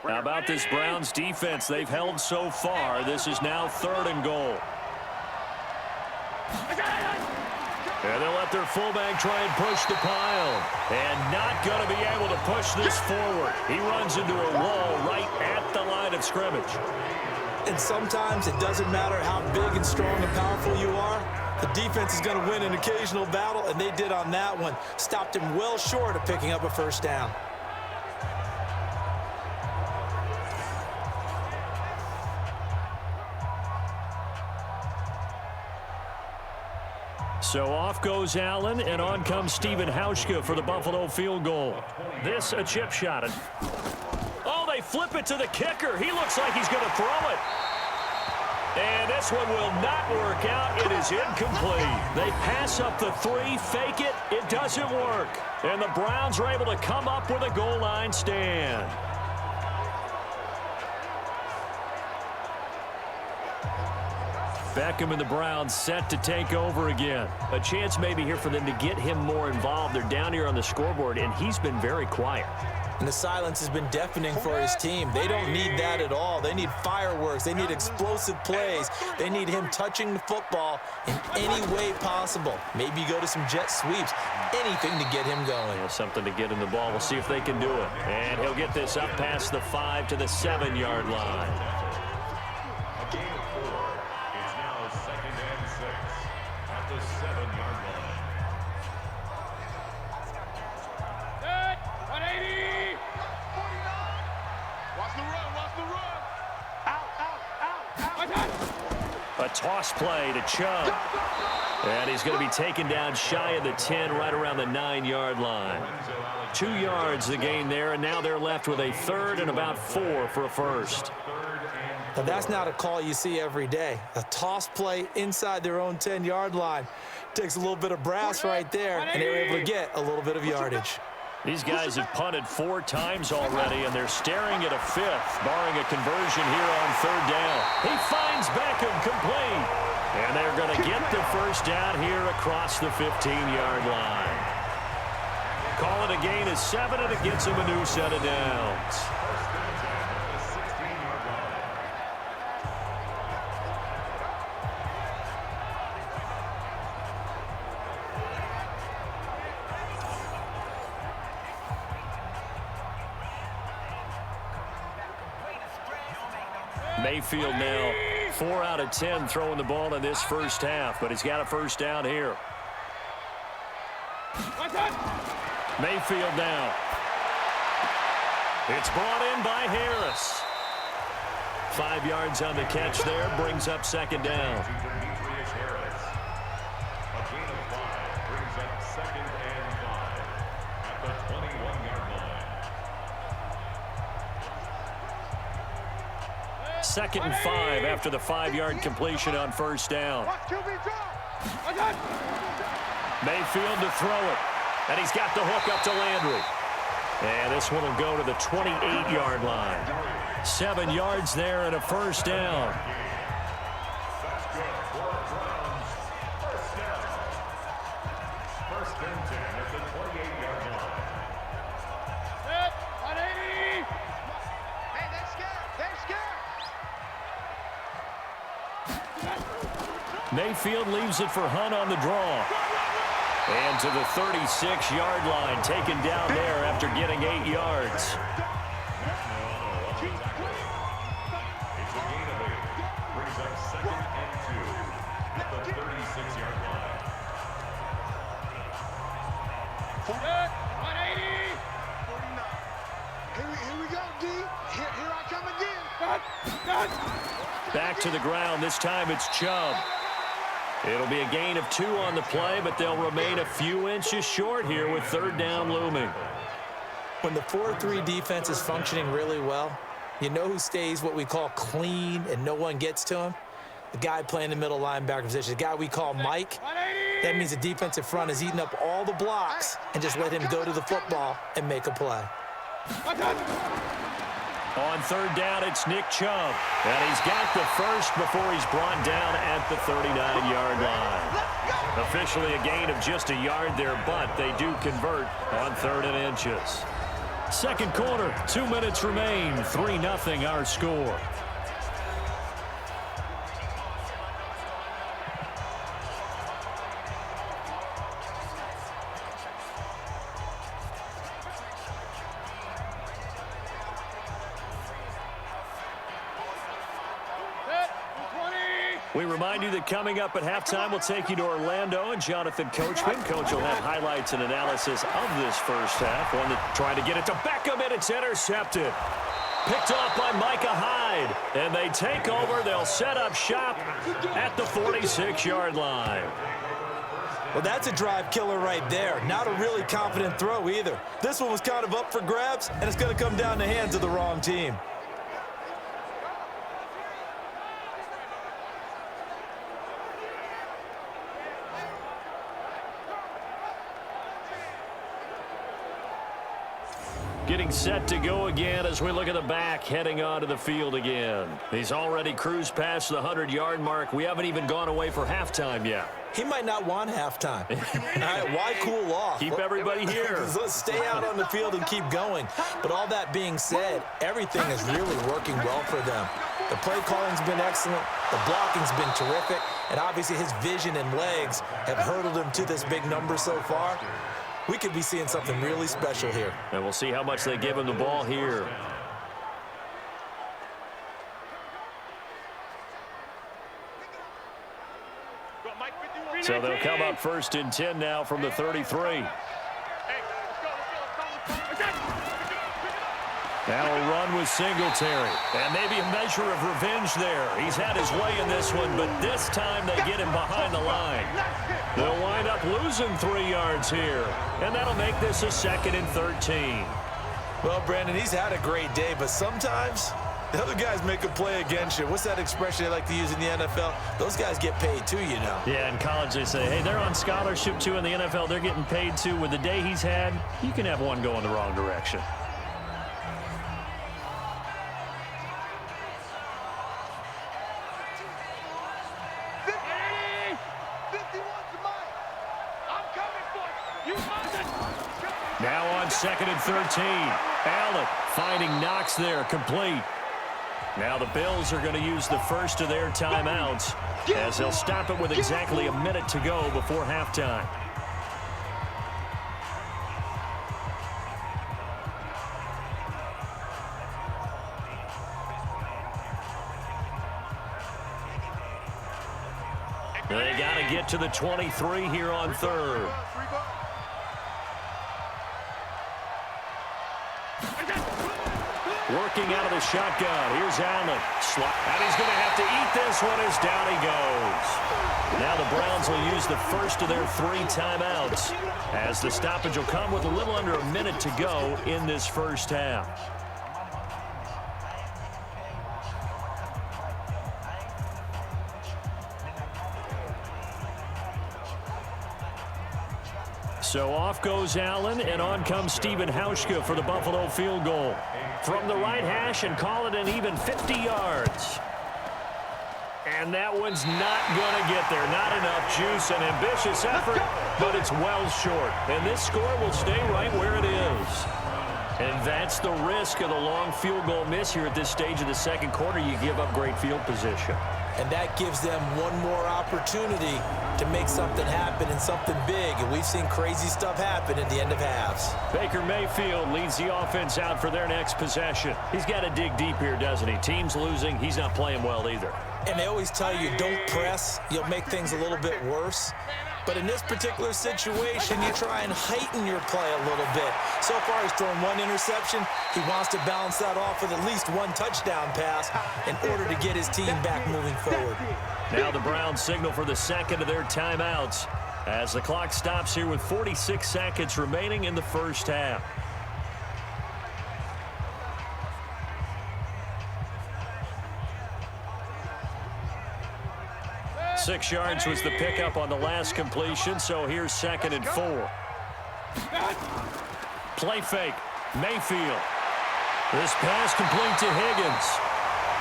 How about this Browns defense? They've held so far. This is now 3rd and goal. And they'll let their fullback try and push the pile. And not going to be able to push this forward. He runs into a wall right at the line of scrimmage. And sometimes it doesn't matter how big and strong and powerful you are. The defense is going to win an occasional battle, and they did on that one. Stopped him well short of picking up a first down. So off goes Allen, and on comes Stephen Hauschka for the Buffalo field goal. This a chip shot. Oh, they flip it to the kicker. He looks like he's going to throw it. And this one will not work out. It is incomplete. They pass up the 3, fake it. It doesn't work. And the Browns are able to come up with a goal line stand. Beckham and the Browns set to take over again. A chance maybe here for them to get him more involved. They're down here on the scoreboard, and he's been very quiet. And the silence has been deafening for his team. They don't need that at all. They need fireworks. They need explosive plays. They need him touching the football in any way possible. Maybe go to some jet sweeps. Anything to get him going. Yeah, something to get him the ball. We'll see if they can do it. And he'll get this up past the 5 to the 7-yard line. toss play to Chubb. And he's going to be taken down shy of the 10, right around the 9-yard line. 2 yards the gain there, and now they're left with a third and about 4 for a first. Now that's not a call you see every day. A toss play inside their own 10-yard line. Takes a little bit of brass right there, and they're able to get a little bit of yardage. These guys have punted 4 times already, and they're staring at a 5th, barring a conversion here on 3rd down. He finds Beckham complete, and they're going to get the first down here across the 15-yard line. Call it a gain of 7, and it gets him a new set of downs. Mayfield now 4 out of 10 throwing the ball in this first half, but he's got a first down here. Mayfield now. It's brought in by Harris. 5 yards on the catch there, brings up 2nd down. Second and 5 after the 5-yard completion on first down. Mayfield to throw it. And he's got the hook up to Landry. And this one will go to the 28-yard line. 7 yards there and a first down. First and 10 at the 28-yard line. Hey, they're scared. They're scared. Mayfield leaves it for Hunt on the draw. And to the 36-yard line, taken down there after getting 8 yards. It's a gain of 8. Brings up 2nd and 2 at the 36-yard line. 180. 49. Here we go, D. Here I come again. Back to the ground. This time it's Chubb. It'll be a gain of 2 on the play, but they'll remain a few inches short here with 3rd down looming. When the 4-3 defense is functioning really well, you know who stays what we call clean and no one gets to him? The guy playing the middle linebacker position, the guy we call Mike. That means the defensive front is eating up all the blocks and just let him go to the football and make a play. On 3rd down, it's Nick Chubb. And he's got the first before he's brought down at the 39-yard line. Officially a gain of just a yard there, but they do convert on 3rd and inches. Second quarter, 2 minutes remain. 3-0 our score. We remind you that coming up at halftime, we'll take you to Orlando and Jonathan Coachman. Coach will have highlights and analysis of this first half. One that tried to get it to Beckham, and it's intercepted. Picked off by Micah Hyde. And they take over. They'll set up shop at the 46-yard line. Well, that's a drive killer right there. Not a really confident throw either. This one was kind of up for grabs, and it's going to come down the hands of the wrong team. Getting set to go again as we look at the back, heading onto the field again. He's already cruised past the 100-yard mark. We haven't even gone away for halftime yet. He might not want halftime. All right, why cool off? Keep everybody here. Let's stay out on the field and keep going. But all that being said, everything is really working well for them. The play calling's been excellent. The blocking's been terrific. And obviously his vision and legs have hurdled him to this big number so far. We could be seeing something really special here. And we'll see how much they give him the ball here. So they'll come up 1st and 10 now from the 33. Now a run with Singletary. And maybe a measure of revenge there. He's had his way in this one, but this time they get him behind the line. They'll wind up losing 3 yards here. And that'll make this a 2nd and 13. Well, Brandon, he's had a great day, but sometimes the other guys make a play against you. What's that expression they like to use in the NFL? Those guys get paid too, you know. Yeah, in college they say, hey, they're on scholarship too. In the NFL, they're getting paid too. With the day he's had, you can have one going the wrong direction. Now on 2nd and 13. Allen finding Knox there, complete. Now the Bills are going to use the first of their timeouts as they'll stop it with exactly a minute to go before halftime. They got to get to the 23 here on 3rd. Working out of the shotgun. Here's Allen. And he's going to have to eat this one as down he goes. Now the Browns will use the first of their 3 timeouts as the stoppage will come with a little under a minute to go in this first half. So off goes Allen, and on comes Stephen Hauschka for the Buffalo field goal. From the right hash and call it an even 50 yards. And that one's not going to get there. Not enough juice, an ambitious effort, but it's well short. And this score will stay right where it is. And that's the risk of the long field goal miss here at this stage of the second quarter. You give up great field position. And that gives them one more opportunity to make something happen and something big. And we've seen crazy stuff happen at the end of halves. Baker Mayfield leads the offense out for their next possession. He's got to dig deep here, doesn't he? Team's losing. He's not playing well either. And they always tell you, don't press. You'll make things a little bit worse. But in this particular situation, you try and heighten your play a little bit. So far, he's thrown 1 interception. He wants to balance that off with at least 1 touchdown pass in order to get his team back moving forward. Now the Browns signal for the second of their timeouts as the clock stops here with 46 seconds remaining in the first half. Six yards was the pickup on the last completion, so here's 2nd and 4. Play fake. Mayfield. This pass complete to Higgins.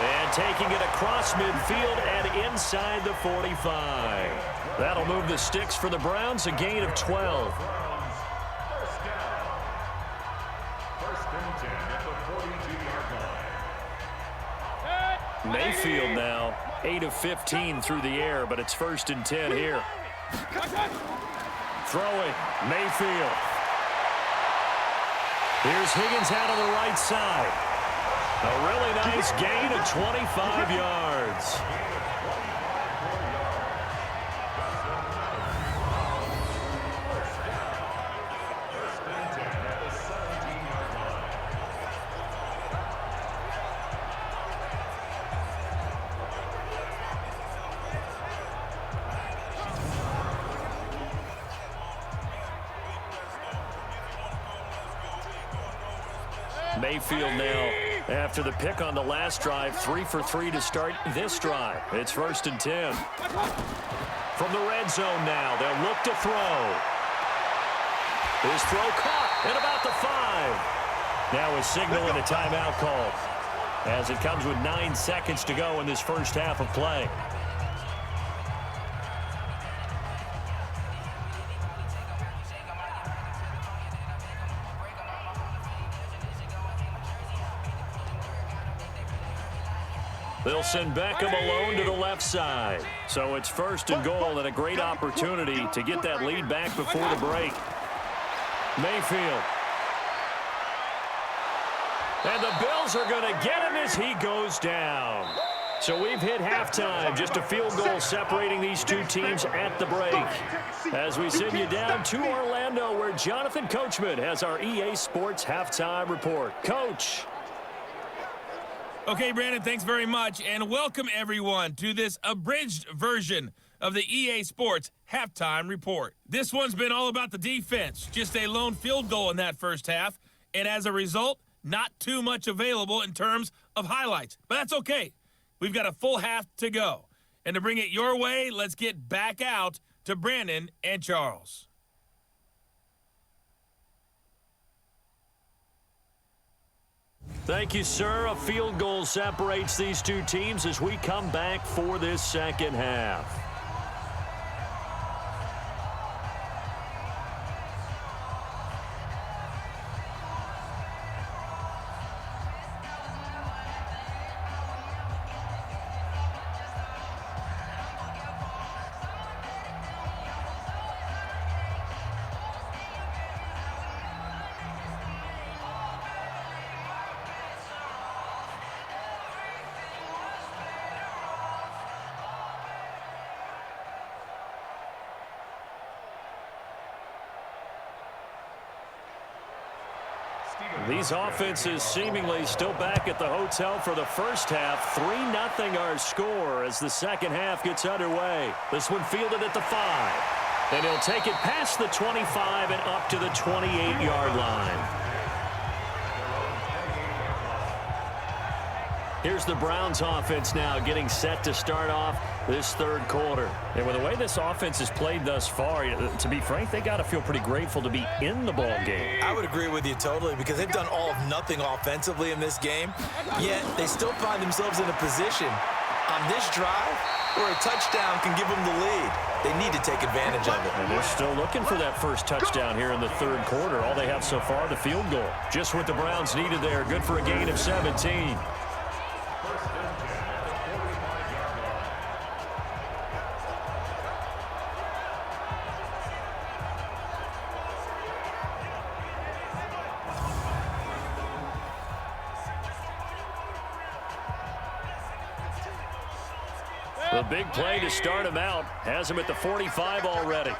And taking it across midfield and inside the 45. That'll move the sticks for the Browns, a gain of 12. Mayfield now 8 of 15 through the air, but it's 1st and 10 here. Throw it, Mayfield. Here's Higgins out on the right side. A really nice gain of 25 yards. Mayfield now, after the pick on the last drive, 3 for 3 to start this drive. It's 1st and 10. From the red zone now, they'll look to throw. His throw caught at about the 5. Now a signal and a timeout call as it comes with 9 seconds to go in this first half of play. They'll send Beckham alone to the left side. So it's 1st and goal and a great opportunity to get that lead back before the break. Mayfield. And the Bills are going to get him as he goes down. So we've hit halftime, just a field goal separating these two teams at the break. As we send you down to Orlando, where Jonathan Coachman has our EA Sports halftime report. Coach. Okay, Brandon, thanks very much, and welcome everyone to this abridged version of the EA Sports Halftime Report. This one's been all about the defense, just a lone field goal in that first half, and as a result, not too much available in terms of highlights. But that's okay. We've got a full half to go. And to bring it your way, let's get back out to Brandon and Charles. Thank you, sir. A field goal separates these two teams as we come back for this second half. These offenses seemingly still back at the hotel for the first half. 3-0 our score as the second half gets underway. This one fielded at the 5. And he'll take it past the 25 and up to the 28-yard line. Here's the Browns offense now getting set to start off this third quarter. And with the way this offense has played thus far, to be frank, they got to feel pretty grateful to be in the ball game. I would agree with you totally because they've done all of nothing offensively in this game, yet they still find themselves in a position on this drive where a touchdown can give them the lead. They need to take advantage of it. And they're still looking for that first touchdown here in the third quarter. All they have so far, the field goal. Just what the Browns needed there. Good for a gain of 17. The big play to start him out has him at the 45 already.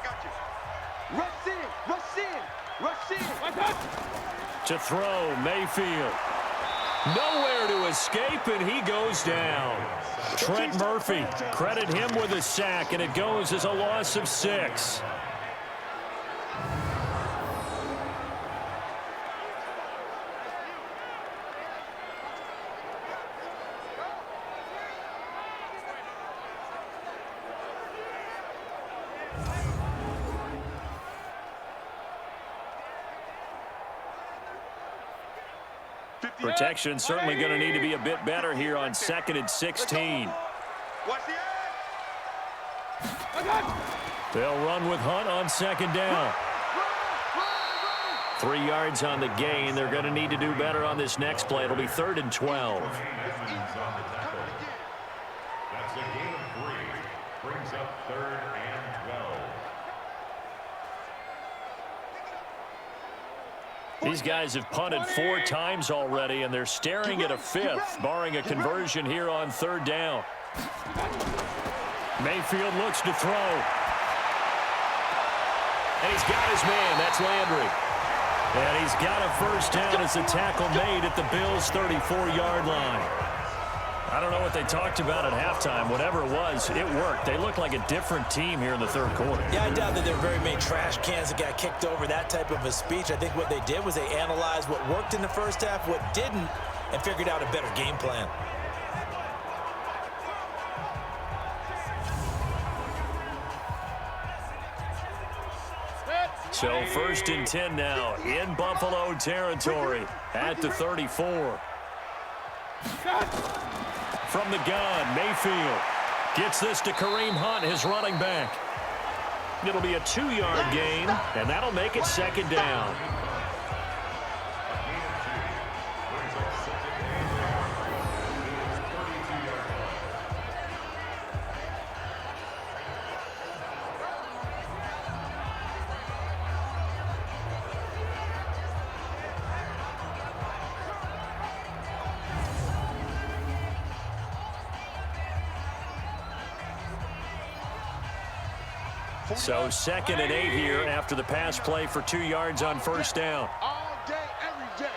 Rush in, rush in, rush in. To throw, Mayfield. Nowhere to escape, and he goes down. Trent Murphy, credit him with a sack, and it goes as a loss of 6. Protection certainly going to need to be a bit better here on 2nd and 16. They'll run with Hunt on 2nd down. 3 yards on the gain. They're going to need to do better on this next play. It'll be 3rd and 12. That's a gain of 3. Brings up 3rd and 12. These guys have punted 4 times already, and they're staring at a 5th, barring a conversion here on 3rd down. Mayfield looks to throw. And he's got his man. That's Landry. And he's got a first down as a tackle made at the Bills' 34-yard line. I don't know what they talked about at halftime. Whatever it was, it worked. They look like a different team here in the third quarter. Yeah, I doubt that there were very many trash cans that got kicked over, that type of a speech. I think what they did was they analyzed what worked in the first half, what didn't, and figured out a better game plan. So 1st and 10 now in Buffalo territory at the 34. From the gun, Mayfield gets this to Kareem Hunt, his running back. It'll be a 2-yard gain, and that'll make it 2nd down. So 2nd and 8 here after the pass play for 2 yards on 1st down. All day, every day.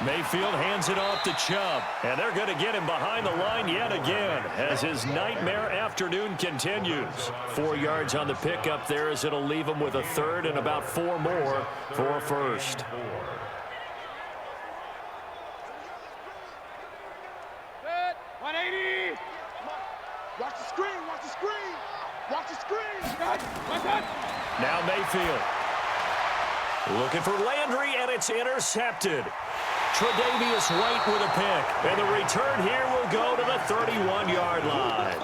Mayfield hands it off to Chubb. And they're going to get him behind the line yet again as his nightmare afternoon continues. 4 yards on the pickup there as it'll leave him with a third and about 4 more for a first. Good. 180. Watch the screen. Watch the screen. Watch the screen. Now Mayfield. Looking for Landry, and it's intercepted. Tre'Davious White with a pick. And the return here will go to the 31-yard line.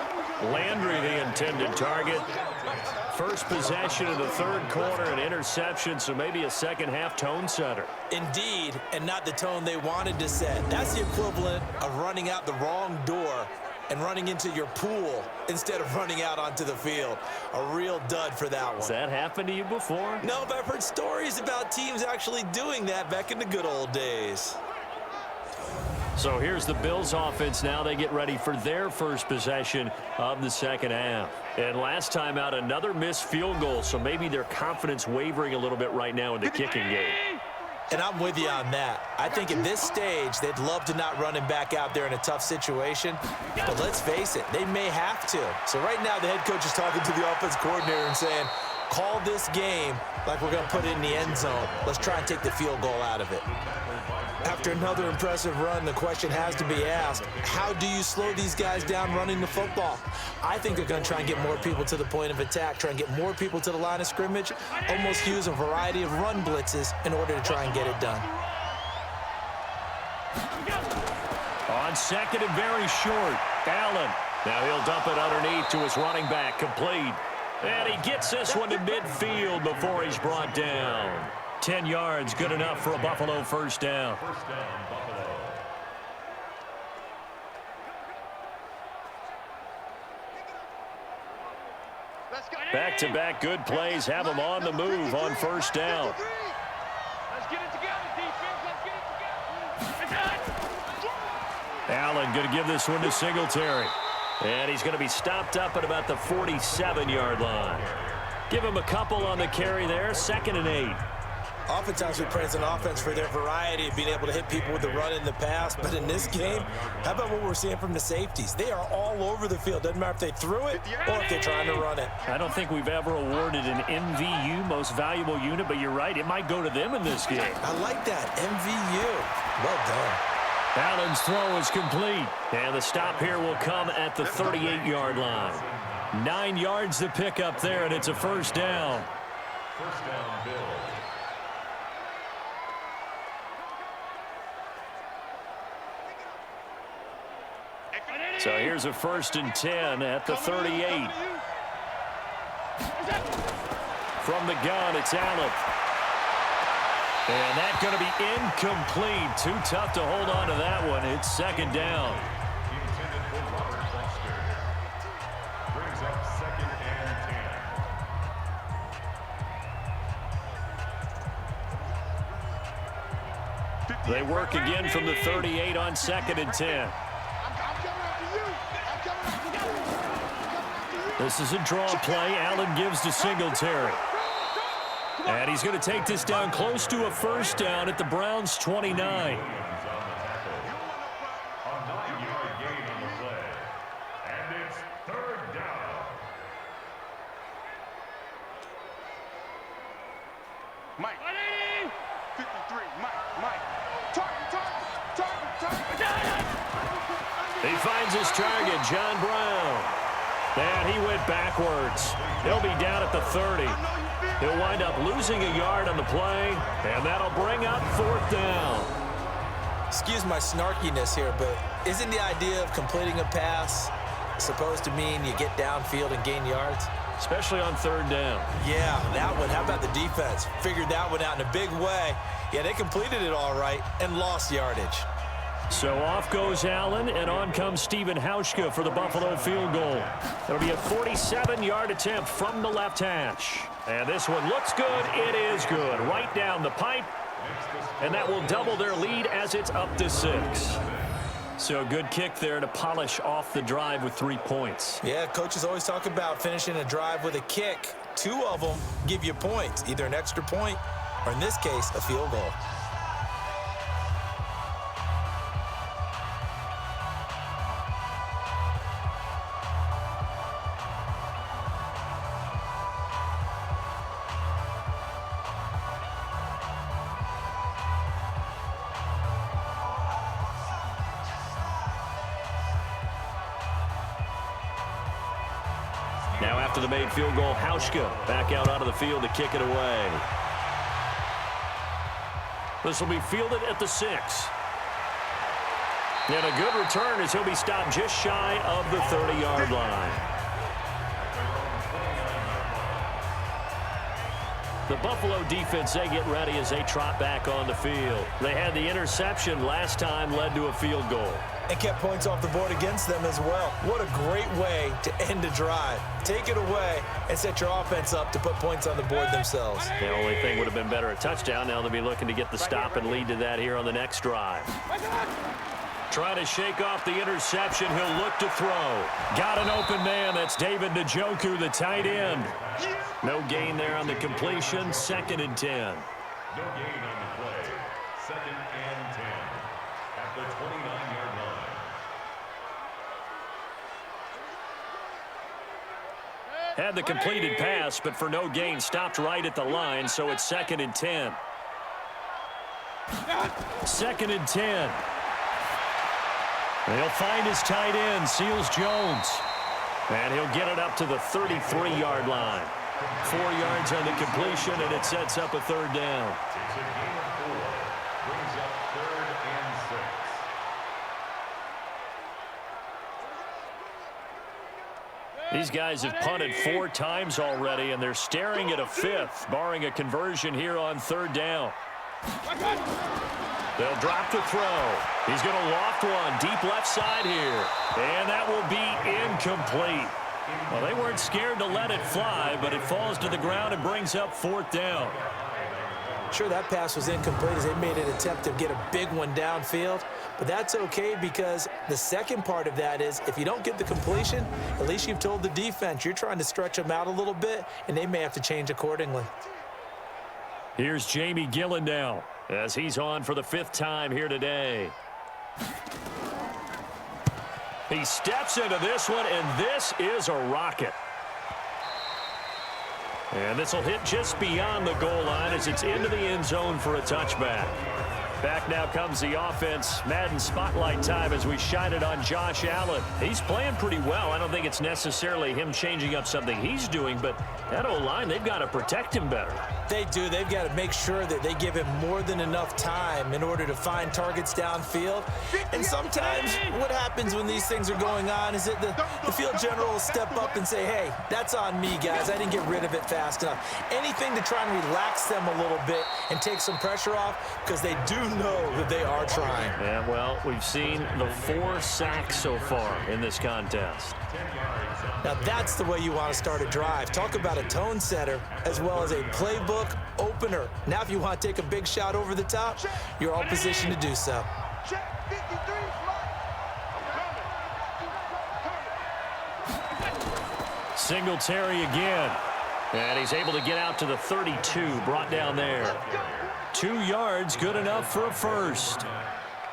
Landry, the intended target. First possession of the third quarter, an interception, so maybe a second-half tone setter. Indeed, and not the tone they wanted to set. That's the equivalent of running out the wrong door and running into your pool instead of running out onto the field. A real dud for that one. Has that happened to you before? No, but I've heard stories about teams actually doing that back in the good old days. So here's the Bills offense now. They get ready for their first possession of the second half. And last time out, another missed field goal, so maybe their confidence wavering a little bit right now in the kicking game. And I'm with you on that. I think at this stage, they'd love to not run him back out there in a tough situation. But let's face it, they may have to. So right now, the head coach is talking to the offense coordinator and saying, call this game like we're going to put it in the end zone. Let's try and take the field goal out of it. After another impressive run, the question has to be asked, how do you slow these guys down running the football? I think they're going to try and get more people to the point of attack, try and get more people to the line of scrimmage, almost use a variety of run blitzes in order to try and get it done. On second and very short, Allen. Now he'll dump it underneath to his running back, complete. And he gets this one to midfield before he's brought down. 10 yards, good enough for a Buffalo first down. Back-to-back good plays have them on the move on first down. Let's get it together, defense. Let's get it together. Allen going to give this one to Singletary. And he's going to be stopped up at about the 47-yard line. Give him a couple on the carry there, 2nd and 8. Oftentimes we praise an offense for their variety of being able to hit people with the run in the pass, but in this game, how about what we're seeing from the safeties? They are all over the field. Doesn't matter if they threw it or if they're trying to run it. I don't think we've ever awarded an MVU, most valuable unit, but you're right, it might go to them in this game. I like that, MVU. Well done. Allen's throw is complete, and the stop here will come at the 38-yard line. 9 yards to pick up there, and it's a first down. First down, Bills. So here's a 1st and 10 at the 38. From the gun, it's Allen. And that's going to be incomplete. Too tough to hold on to that one. It's 2nd down. Intended for Robert Foster. Brings up 2nd and 10. They work again from the 38 on 2nd and 10. This is a draw play. Allen gives to Singletary. And he's going to take this down close to a first down at the Browns' 29. A 9-yard gain on the play. And it's 3rd down. Mike. 53. Mike. Target. He finds his target, John Brown. And he went backwards. He'll be down at the 30. He'll wind up losing a yard on the play, and that'll bring up 4th down. Excuse my snarkiness here, but isn't the idea of completing a pass supposed to mean you get downfield and gain yards? Especially on 3rd down. Yeah, that one. How about the defense? Figured that one out in a big way. Yeah, they completed it all right and lost yardage. So off goes Allen, and on comes Stephen Hauschka for the Buffalo field goal. It'll be a 47-yard attempt from the left hash. And this one looks good. It is good. Right down the pipe. And that will double their lead as it's up to 6. So good kick there to polish off the drive with 3 points. Yeah, coaches always talk about finishing a drive with a kick. 2 of them give you points, either an extra point or, in this case, a field goal. Now after the made field goal, Hauschka back out onto the field to kick it away. This will be fielded at the 6. And a good return as he'll be stopped just shy of the 30-yard line. The Buffalo defense, they get ready as they trot back on the field. They had the interception last time, led to a field goal. And kept points off the board against them as well. What a great way to end a drive. Take it away and set your offense up to put points on the board themselves. The only thing would have been better a touchdown. Now they'll be looking to get the stop and lead to that here on the next drive. Trying to shake off the interception. He'll look to throw. Got an open man. That's David Njoku, the tight end. No gain there on the completion. 2nd and 10. No gain on the play. 2nd and 10 at the 29-yard line. Had the completed pass, but for no gain, stopped right at the line, so it's 2nd and 10. 2nd and 10. He'll find his tight end, Seals Jones. And he'll get it up to the 33-yard line. 4 yards on the completion, and it sets up a 3rd down. It's a gain of 4. Brings up 3rd and 6. These guys have punted 4 times already, and they're staring at a 5th, barring a conversion here on 3rd down. They'll drop the throw. He's going to loft one deep left side here. And that will be incomplete. Well, they weren't scared to let it fly, but it falls to the ground and brings up 4th down. Sure, that pass was incomplete as they made an attempt to get a big one downfield. But that's okay because the second part of that is if you don't get the completion, at least you've told the defense you're trying to stretch them out a little bit, and they may have to change accordingly. Here's Jamie Gillen now as he's on for the 5th time here today. He steps into this one, and this is a rocket. And this will hit just beyond the goal line as it's into the end zone for a touchback. Back now comes the offense. Madden spotlight time as we shine it on Josh Allen. He's playing pretty well. I don't think it's necessarily him changing up something he's doing, but that O-line, they've got to protect him better. They do. They've got to make sure that they give him more than enough time in order to find targets downfield. And sometimes what happens when these things are going on is that the field general will step up and say, hey, that's on me, guys. I didn't get rid of it fast enough. Anything to try and relax them a little bit and take some pressure off because they do know that they are trying. Yeah, well, we've seen the 4 sacks so far in this contest. Now that's the way you want to start a drive. Talk about a tone setter as well as a playbook opener. Now if you want to take a big shot over the top, you're all positioned to do so. Singletary again. And he's able to get out to the 32, brought down there. 2 yards, good enough for a first.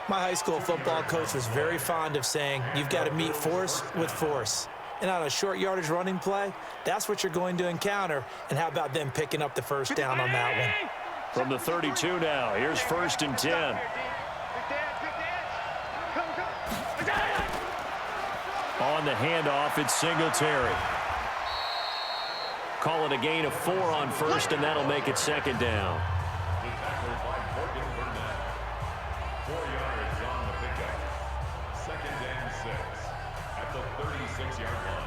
My high school football coach was very fond of saying, you've got to meet force with force. And on a short yardage running play, that's what you're going to encounter. And how about them picking up the first down on that one? From the 32 now, here's 1st and 10. On the handoff, it's Singletary. Call it a gain of 4 on 1st, and that'll make it 2nd down. 4 yards on the pickup. 2nd and 6 at the 36-yard line.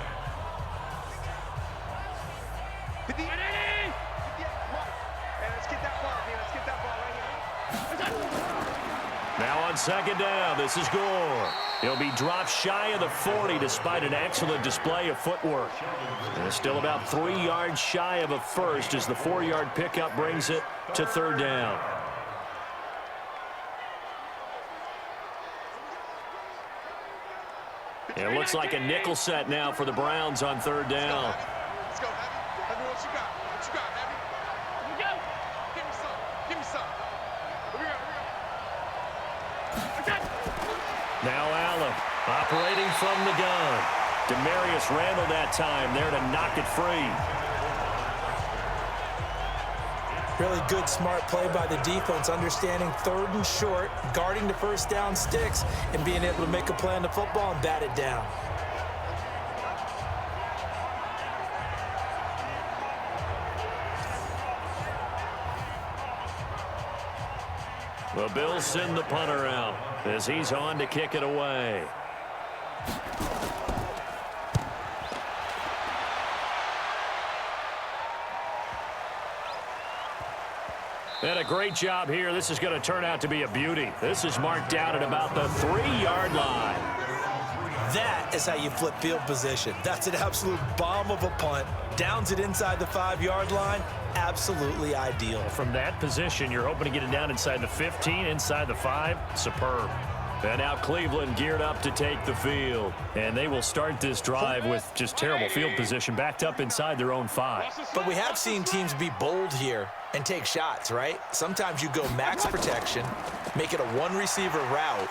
Now on 2nd down, this is Gore. He'll be dropped shy of the 40 despite an excellent display of footwork. And still about 3 yards shy of a first as the 4-yard pickup brings it to 3rd down. It looks like a nickel set now for the Browns on 3rd down. Let's go, Abby. Let me know what you got. What you got, Abby? Here we go. Give me some. Give me some. Here we go. Now Allen operating from the gun. Demarius Randall that time there to knock it free. Really good, smart play by the defense, understanding 3rd and short, guarding the first down sticks, and being able to make a play on the football and bat it down. The Bills send the punter out as he's on to kick it away. And a great job here. This is going to turn out to be a beauty. This is marked down at about the 3-yard line. That is how you flip field position. That's an absolute bomb of a punt. Downs it inside the 5-yard line. Absolutely ideal. From that position, you're hoping to get it down inside the 15, inside the 5. Superb. And now Cleveland geared up to take the field. And they will start this drive with just terrible field position, backed up inside their own 5. But we have seen teams be bold here and take shots, right? Sometimes you go max protection, make it a one-receiver route,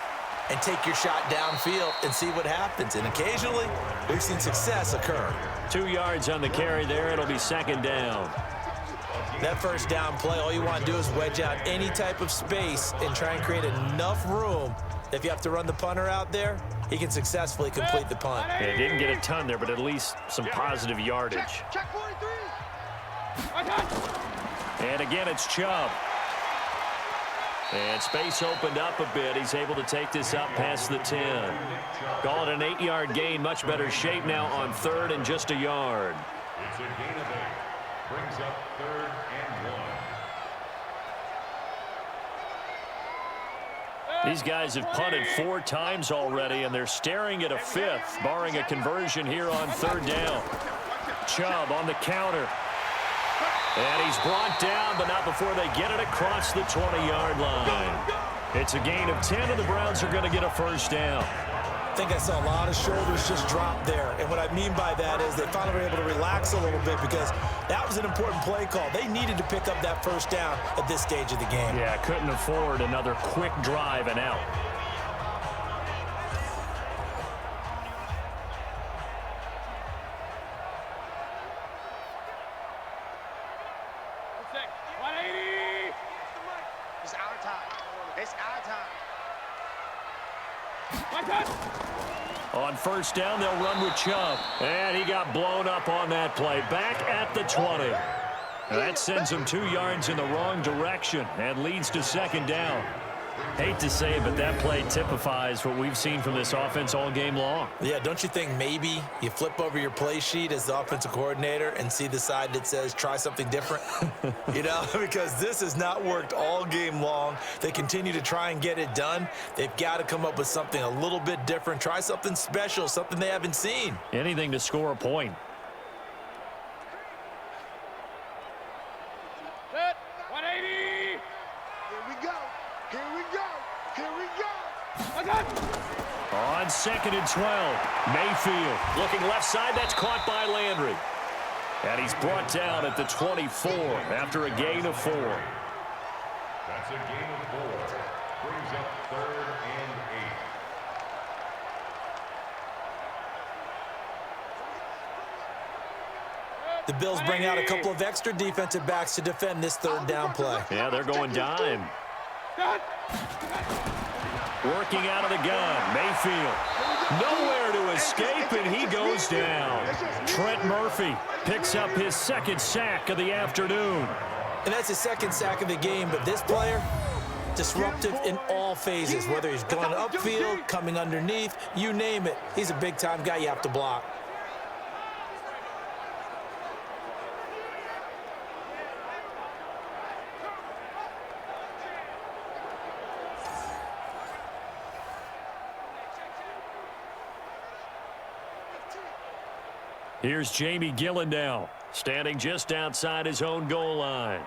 and take your shot downfield and see what happens. And occasionally, we've seen success occur. 2 yards on the carry there. It'll be 2nd down. That first down play, all you want to do is wedge out any type of space and try and create enough room. If you have to run the punter out there, he can successfully complete the punt. Yeah, didn't get a ton there, but at least some positive yardage. Check 43. And again, it's Chubb. And space opened up a bit. He's able to take this up past the 10. Call it an 8-yard gain. Much better shape now on 3rd and just a yard. It's a gain of 8. Brings up 3rd and 1. These guys have punted 4 times already, and they're staring at a 5th, barring a conversion here on 3rd down. Chubb on the counter. And he's brought down, but not before they get it across the 20-yard line. It's a gain of 10, and the Browns are going to get a first down. I think I saw a lot of shoulders just drop there. And what I mean by that is they finally were able to relax a little bit because that was an important play call. They needed to pick up that first down at this stage of the game. Yeah, couldn't afford another quick drive and out. It's our time. It's our time. On first down, they'll run with Chubb. And he got blown up on that play. Back at the 20. That sends him 2 yards in the wrong direction and leads to 2nd down. Hate to say it, but that play typifies what we've seen from this offense all game long. Yeah, don't you think maybe you flip over your play sheet as the offensive coordinator and see the side that says try something different? You know, because this has not worked all game long. They continue to try and get it done. They've got to come up with something a little bit different. Try something special, something they haven't seen. Anything to score a point. Set. 180. Here we go. Here we go. Here we go. On 2nd and 12, Mayfield looking left side. That's caught by Landry. And he's brought down at the 24 after a gain of 4. That's a gain of 4. Brings up 3rd and 8. The Bills bring out a couple of extra defensive backs to defend this 3rd down play. Yeah, they're going dime. Working out of the gun, Mayfield. Nowhere to escape, and he goes down. Trent Murphy picks up his 2nd sack of the afternoon. And that's his 2nd sack of the game, but this player, disruptive in all phases, whether he's going upfield, coming underneath, you name it. He's a big-time guy you have to block. Here's Jamie Gillen now, standing just outside his own goal line.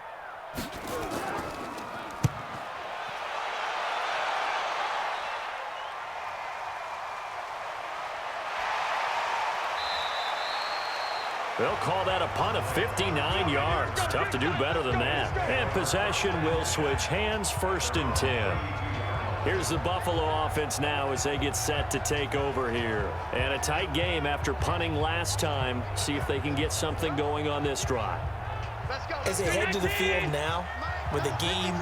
They'll call that a punt of 59 yards. Tough to do better than that. And possession will switch hands, 1st and 10. Here's the Buffalo offense now as they get set to take over here. And a tight game after punting last time. See if they can get something going on this drive. As they head to the field now, with the game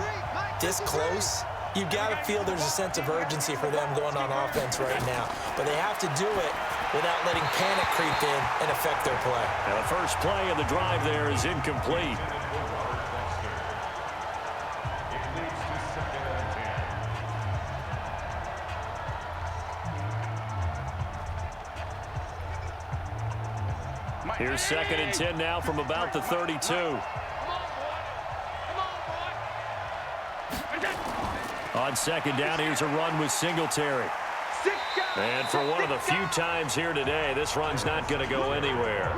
this close, you've got to feel there's a sense of urgency for them going on offense right now. But they have to do it without letting panic creep in and affect their play. Now the first play of the drive there is incomplete. It leads to 2nd and 10. Here's 2nd and 10 now from about the 32. On 2nd down, here's a run with Singletary. And for one of the few times here today, this run's not going to go anywhere.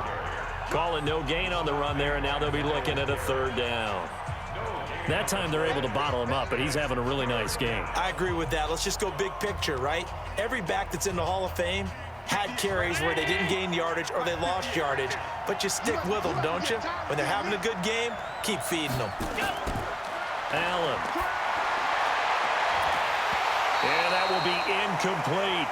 Calling no gain on the run there, and now they'll be looking at a 3rd down. That time they're able to bottle him up, but he's having a really nice game. I agree with that. Let's just go big picture, right? Every back that's in the Hall of Fame had carries where they didn't gain yardage or they lost yardage, but you stick with them, don't you? When they're having a good game, keep feeding them. Allen. And that will be incomplete.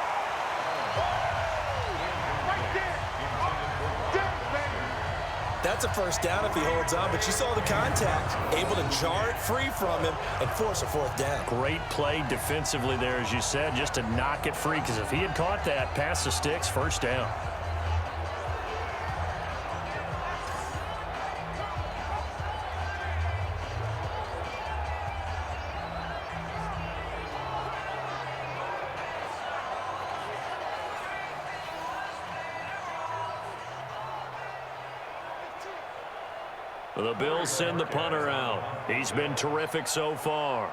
That's a 1st down if he holds on, but you saw the contact. Able to jar it free from him and force a 4th down. Great play defensively there, as you said, just to knock it free, because if he had caught that, past the sticks, 1st down. The Bills send the punter out. He's been terrific so far.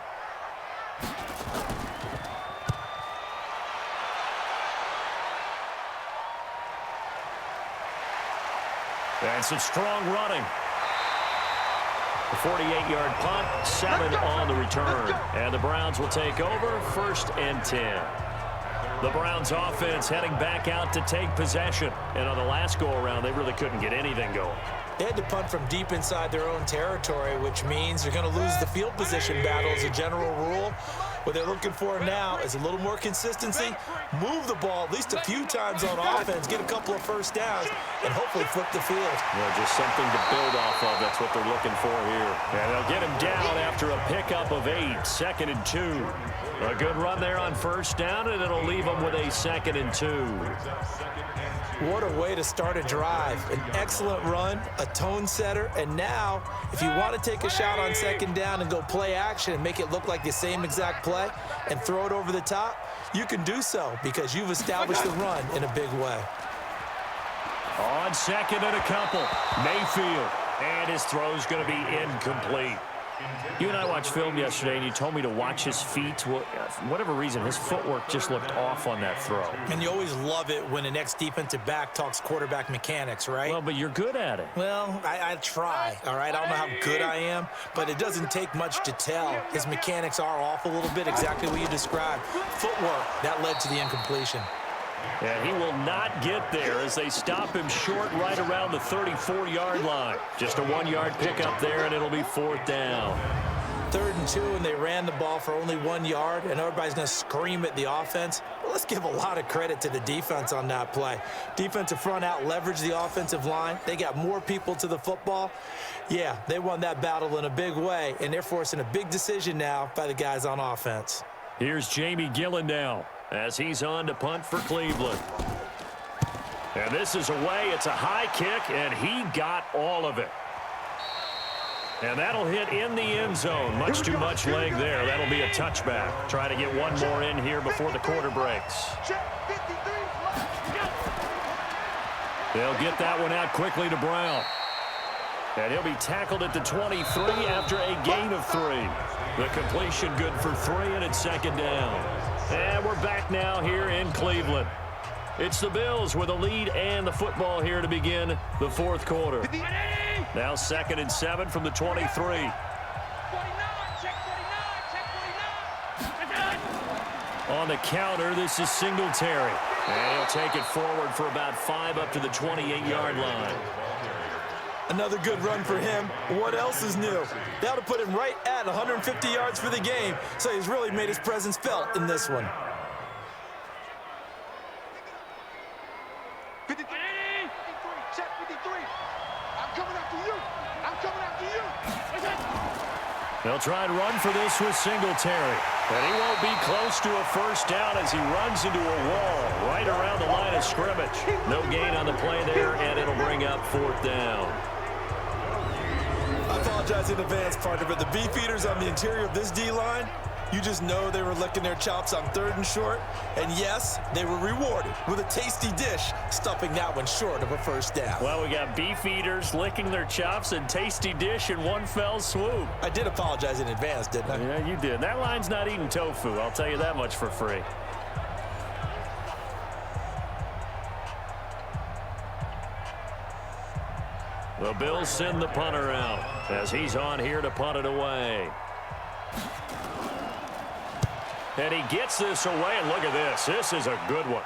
And some strong running. The 48-yard punt, 7 on the return. And the Browns will take over, 1st and 10. The Browns offense heading back out to take possession. And on the last go-around, they really couldn't get anything going. They had to punt from deep inside their own territory, which means they're going to lose the field position battle as a general rule. What they're looking for now is a little more consistency, move the ball at least a few times on offense, get a couple of 1st downs, and hopefully flip the field. Well, just something to build off of. That's what they're looking for here. And they'll get him down after a pickup of 8, 2nd and 2. A good run there on 1st down, and it'll leave them with a 2nd and 2. What a way to start a drive. An excellent run, a tone setter, and now if you want to take a shot on 2nd down and go play action and make it look like the same exact play and throw it over the top, you can do so because you've established the run in a big way. On 2nd and a couple, Mayfield, and his throw's going to be incomplete. You and I watched film yesterday, and you told me to watch his feet. For whatever reason, his footwork just looked off on that throw. And you always love it when an ex-defensive back talks quarterback mechanics, right? Well, but you're good at it. Well, I try, all right? I don't know how good I am, but it doesn't take much to tell. His mechanics are off a little bit, exactly what you described. Footwork, that led to the incompletion. And he will not get there as they stop him short right around the 34-yard line. Just a 1-yard pickup there, and it'll be 4th down. 3rd and 2, and they ran the ball for only 1 yard, and everybody's going to scream at the offense. Well, let's give a lot of credit to the defense on that play. Defensive front out leveraged the offensive line. They got more people to the football. Yeah, they won that battle in a big way, and they're forcing a big decision now by the guys on offense. Here's Jamie Gillen now as he's on to punt for Cleveland. And this is away. It's a high kick, and he got all of it. And that'll hit in the end zone. Much too much leg there. That'll be a touchback. Try to get one more in here before the quarter breaks. They'll get that one out quickly to Brown. And he'll be tackled at the 23 after a gain of 3. The completion good for 3, and it's 2nd down. And we're back now here in Cleveland. It's the Bills with a lead and the football here to begin the 4th quarter. Now 2nd and 7 from the 23. On the counter, this is Singletary. And he'll take it forward for about 5 up to the 28-yard line. Another good run for him. What else is new? That'll put him right at 150 yards for the game, so he's really made his presence felt in this one. 53, check 53. I'm coming after you. I'm coming after you. They'll try and run for this with Singletary. And he won't be close to a 1st down as he runs into a wall right around the line of scrimmage. No gain on the play there, and it'll bring up 4th down. I apologize in advance, partner, but the beefeaters on the interior of this D-line, You just know they were licking their chops on 3rd and short. And yes, they were rewarded with a tasty dish, stuffing that one short of a first down. Well, we got beef eaters licking their chops and tasty dish in one fell swoop. I did apologize in advance, didn't I? Yeah, you did. That line's not eating tofu. I'll tell you that much for free. The Bills send the punter out as he's on here to punt it away. And he gets this away, and look at this. This is a good one.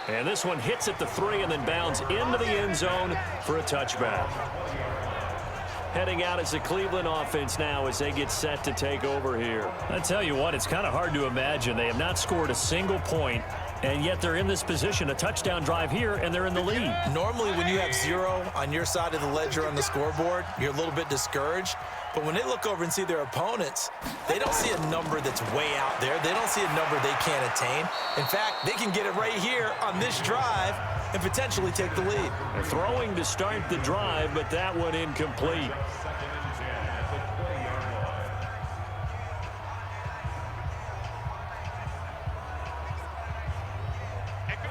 And this one hits at the 3 and then bounds into the end zone for a touchback. Heading out is the Cleveland offense now as they get set to take over here. I tell you what, it's kind of hard to imagine. They have not scored a single point, and yet they're in this position, a touchdown drive here, and they're in the lead. Normally, when you have 0 on your side of the ledger on the scoreboard, you're a little bit discouraged. But when they look over and see their opponents, they don't see a number that's way out there. They don't see a number they can't attain. In fact, they can get it right here on this drive and potentially take the lead. They're throwing to start the drive, but that one incomplete.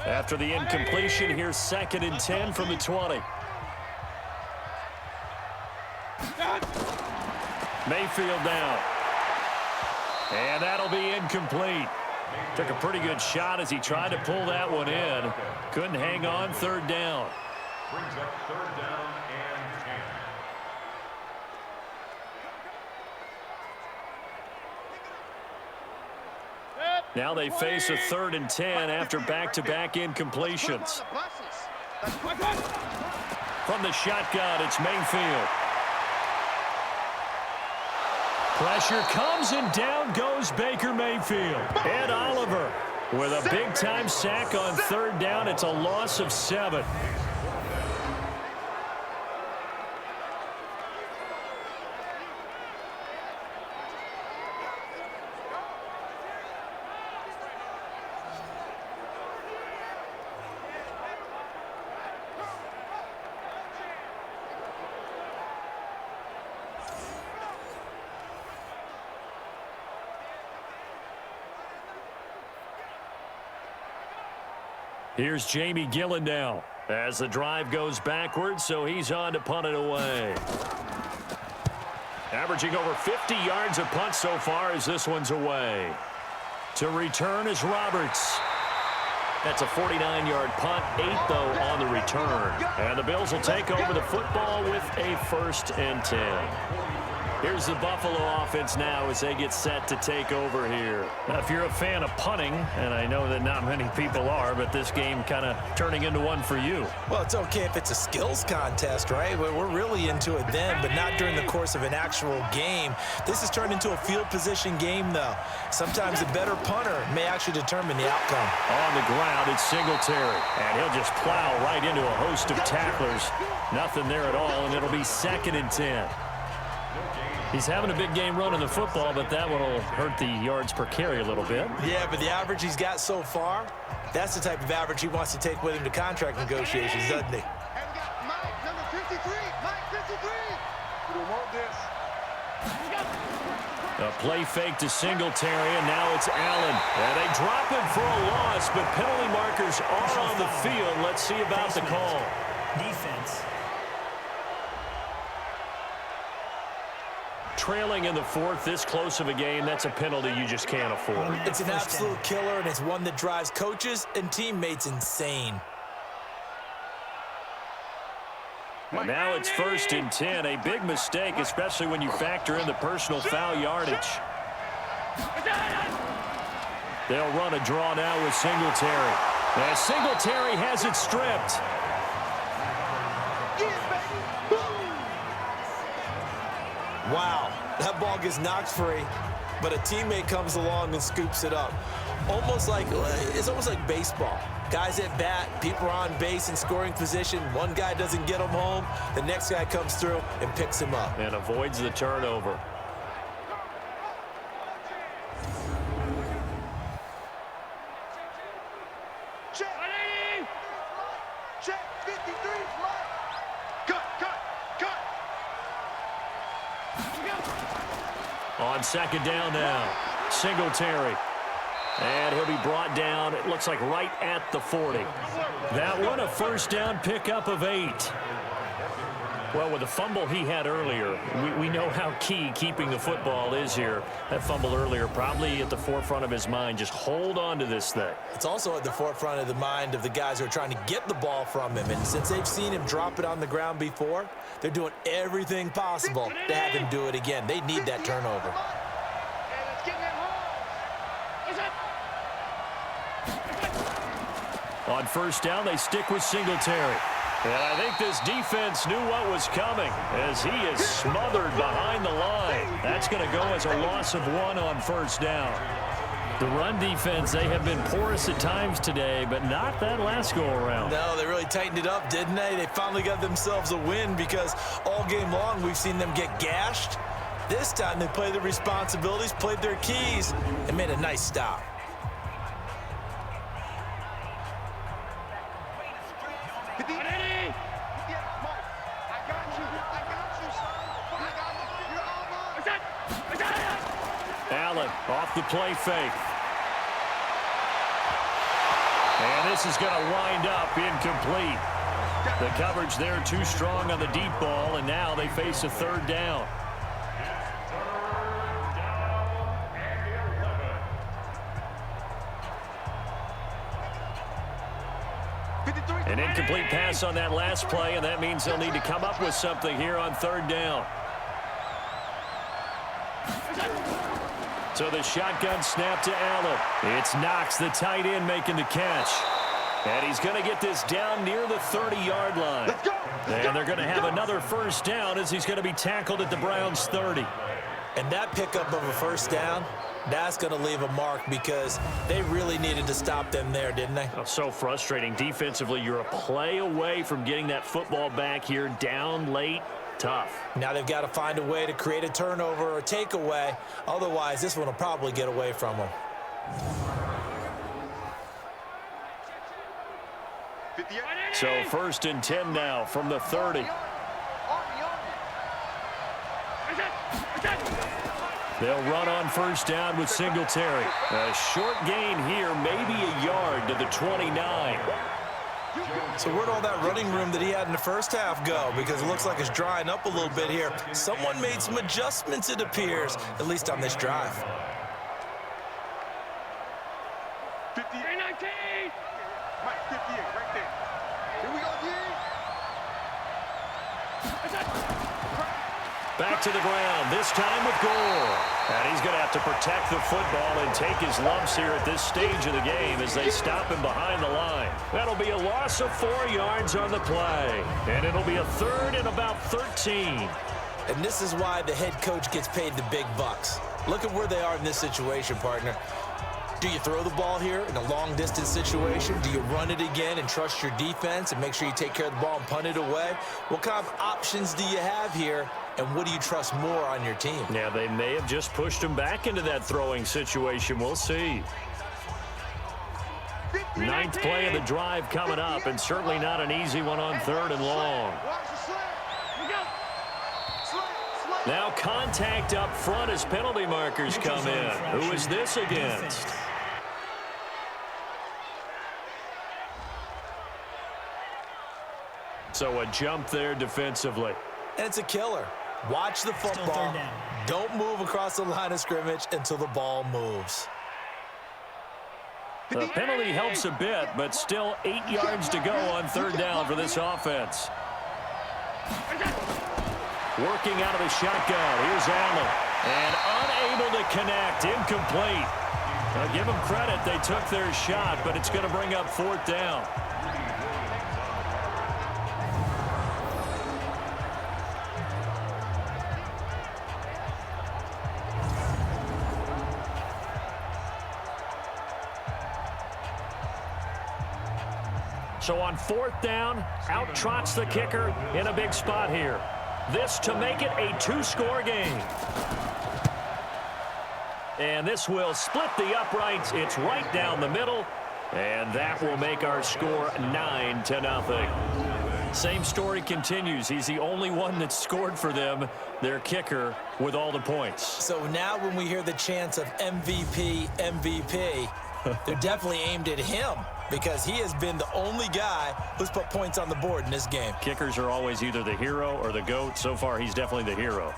After the incompletion, here's 2nd and 10 from the 20. Mayfield down. And that'll be incomplete. Took a pretty good shot as he tried to pull that one in. Couldn't hang on, 3rd down. Brings up 3rd down and 10. Now they face a 3rd and 10 after back-to-back incompletions. From the shotgun, it's Mayfield. Pressure comes, and down goes Baker Mayfield. Ed Oliver with a big-time sack on 3rd down. It's a loss of 7. Here's Jamie Gillen now as the drive goes backwards, so he's on to punt it away. Averaging over 50 yards a punt so far as this one's away. To return is Roberts. That's a 49-yard punt, 8 though on the return. And the Bills will take over the football with a 1st and 10. Here's the Buffalo offense now as they get set to take over here. Now, if you're a fan of punting, and I know that not many people are, but this game kind of turning into one for you. Well, it's okay if it's a skills contest, right? We're really into it then, but not during the course of an actual game. This has turned into a field position game, though. Sometimes a better punter may actually determine the outcome. On the ground, it's Singletary, and he'll just plow right into a host of tacklers. Nothing there at all, and it'll be 2nd and 10. He's having a big game running the football, but that one will hurt the yards per carry a little bit. Yeah, but the average he's got so far, that's the type of average he wants to take with him to contract negotiations, doesn't he? And we got Mike, number 53. Mike, 53. We want this. A play fake to Singletary, and now it's Allen. And they drop him for a loss, but penalty markers are on the field. Let's see about the call. Defense. Trailing in the 4th, this close of a game, that's a penalty you just can't afford. It's an absolute killer, and it's one that drives coaches and teammates insane. And now it's 1st and 10, a big mistake, especially when you factor in the personal foul yardage. They'll run a draw now with Singletary. And Singletary has it stripped. Wow, that ball gets knocked free, but a teammate comes along and scoops it up. It's almost like baseball. Guys at bat, people are on base in scoring position. One guy doesn't get him home. The next guy comes through and picks him up. And avoids the turnover. Check. Check. 53. Cut. On second down now, Singletary. And he'll be brought down, it looks like right at the 40. That one a first down pickup of 8. Well, with the fumble he had earlier, we know how key keeping the football is here. That fumble earlier probably at the forefront of his mind. Just hold on to this thing. It's also at the forefront of the mind of the guys who are trying to get the ball from him. And since they've seen him drop it on the ground before, they're doing everything possible to have him do it again. They need that turnover. On first down, they stick with Singletary. And I think this defense knew what was coming as he is smothered behind the line. That's going to go as a loss of 1 on first down. The run defense, they have been porous at times today, but not that last go-around. No, they really tightened it up, didn't they? They finally got themselves a win because all game long we've seen them get gashed. This time they played their responsibilities, played their keys, and made a nice stop. Allen off the play fake. And this is going to wind up incomplete. The coverage there too strong on the deep ball, and now they face a third down. An incomplete pass on that last play, and that means they'll need to come up with something here on third down. So the shotgun snap to Allen. It's Knox, the tight end, making the catch. And he's going to get this down near the 30-yard line. And they're going to have another first down as he's going to be tackled at the Browns' 30. And that pickup of a first down, that's going to leave a mark because they really needed to stop them there, didn't they? Oh, so frustrating. Defensively, you're a play away from getting that football back here down late. Tough. Now they've got to find a way to create a turnover or a takeaway. Otherwise, this one will probably get away from them. So first and 10 now from the 30. They'll run on first down with Singletary. A short gain here, maybe a yard to the 29. So where'd all that running room that he had in the first half go? Because it looks like it's drying up a little bit here. Someone made some adjustments, it appears, at least on this drive. 58-19. Mike, 58, right there. Here we go, Back to the ground, this time with Gore. And he's going to have to protect the football and take his lumps here at this stage of the game as they stop him behind the line. That'll be a loss of 4 yards on the play. And it'll be a third and about 13. And this is why the head coach gets paid the big bucks. Look at where they are in this situation, partner. Do you throw the ball here in a long-distance situation? Do you run it again and trust your defense and make sure you take care of the ball and punt it away? What kind of options do you have here, and what do you trust more on your team? Yeah, they may have just pushed him back into that throwing situation. We'll see. 9th play of the drive coming up, and certainly not an easy one on third and long. Now contact up front as penalty markers come in. Who is this against? So a jump there defensively. And it's a killer. Watch the football. Don't move across the line of scrimmage until the ball moves. The penalty helps a bit, but still 8 yards to go on third down for this offense. Working out of the shotgun. Here's Allen. And unable to connect. Incomplete. Now give them credit. They took their shot, but it's going to bring up fourth down. So on fourth down, out trots the kicker in a big spot here. This to make it a 2-score game. And this will split the uprights. It's right down the middle. And that will make our score 9-0. Same story continues. He's the only one that scored for them, their kicker, with all the points. So now when we hear the chants of MVP, MVP, they're definitely aimed at him because he has been the only guy who's put points on the board in this game. Kickers are always either the hero or the GOAT. So far, he's definitely the hero.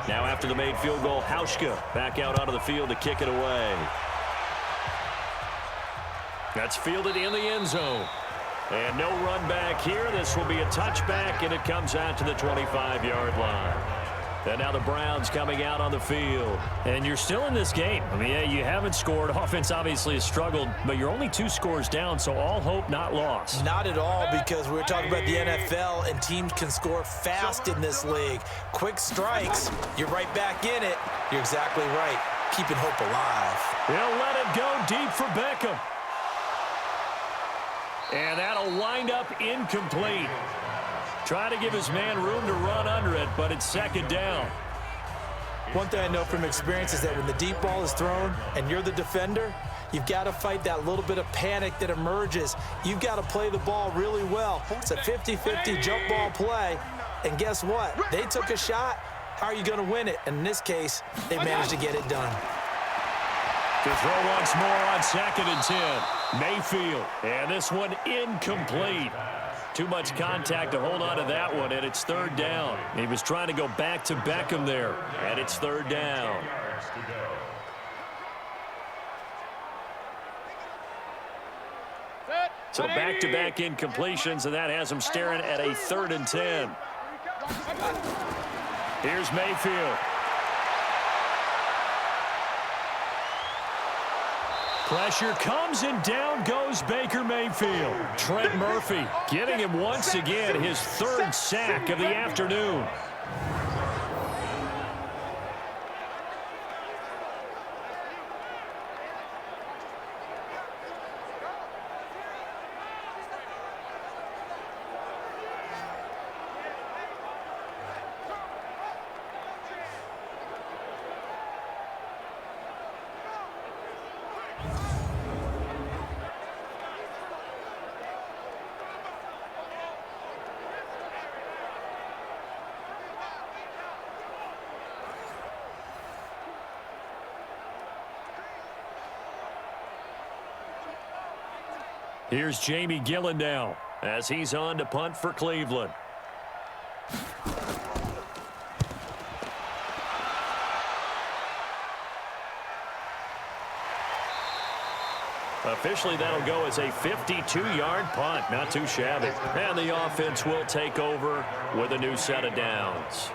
Now after the made field goal, Hauschka back out onto the field to kick it away. That's fielded in the end zone. And no run back here. This will be a touchback, and it comes out to the 25-yard line. And now the Browns coming out on the field. And you're still in this game. I mean, yeah, you haven't scored. Offense obviously has struggled, but you're only 2 scores down, so all hope not lost. Not at all, because we were talking about the NFL, and teams can score fast in this league. Quick strikes, you're right back in it. You're exactly right. Keeping hope alive. He'll let it go deep for Beckham. And that'll wind up incomplete. Try to give his man room to run under it, but it's second down. One thing I know from experience is that when the deep ball is thrown and you're the defender, you've got to fight that little bit of panic that emerges. You've got to play the ball really well. It's a 50-50 jump ball play. And guess what? They took a shot. How are you going to win it? And in this case, they managed to get it done. To throw once more on 2nd and 10. Mayfield. And this one incomplete. Too much contact to hold on to that one, and it's 3rd down. He was trying to go back to Beckham there, and it's 3rd down. So back-to-back incompletions, and that has him staring at a 3rd and 10. Here's Mayfield. Pressure comes, and down goes Baker Mayfield. Trent Murphy getting him once again his 3rd sack of the afternoon. Here's Jamie Gillen now as he's on to punt for Cleveland. Officially, that'll go as a 52-yard punt. Not too shabby. And the offense will take over with a new set of downs.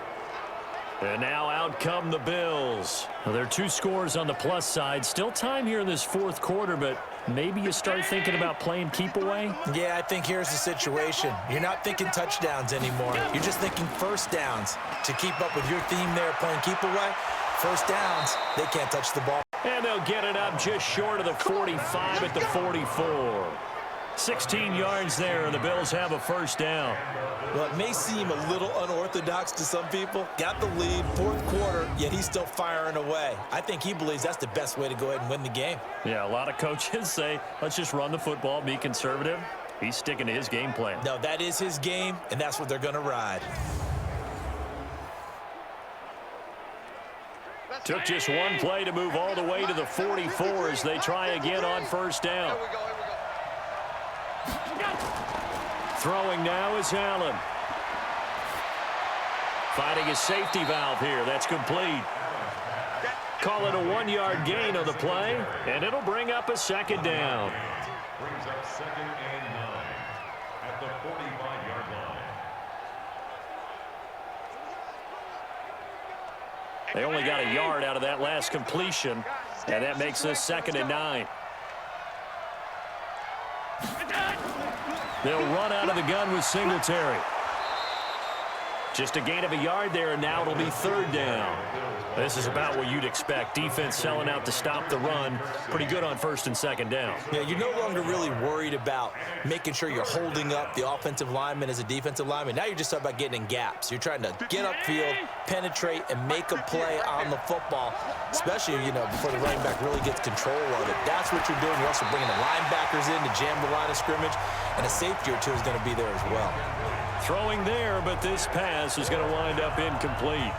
And now out come the Bills. Well, there are 2 scores on the plus side. Still time here in this 4th quarter, but maybe you start thinking about playing keep away? Yeah, I think here's the situation. You're not thinking touchdowns anymore. You're just thinking first downs. To keep up with your theme there, playing keep away, first downs, they can't touch the ball. And they'll get it up just short of the 45 at the 44. 16 yards there, and the Bills have a first down. Well, it may seem a little unorthodox to some people. Got the lead, 4th quarter, yet he's still firing away. I think he believes that's the best way to go ahead and win the game. Yeah, a lot of coaches say, let's just run the football, be conservative. He's sticking to his game plan. No, that is his game, and that's what they're going to ride. Took just one play to move all the way to the 44 as they try again on first down. Throwing now is Allen. Finding his safety valve here. That's complete. Call it a 1-yard gain on the play, and it'll bring up a 2nd down. Brings up 2nd and 9 at the 45-yard line. They only got a yard out of that last completion, and that makes this 2nd and 9. They'll run out of the gun with Singletary. Just a gain of a yard there, and now it'll be 3rd down. This is about what you'd expect. Defense selling out to stop the run. Pretty good on first and second down. Yeah, you're no longer really worried about making sure you're holding up the offensive lineman as a defensive lineman. Now you're just talking about getting in gaps. You're trying to get upfield, penetrate, and make a play on the football, especially, before the running back really gets control of it. That's what you're doing. You're also bringing the linebackers in to jam the line of scrimmage, and a safety or two is going to be there as well. Throwing there, but this pass is going to wind up incomplete.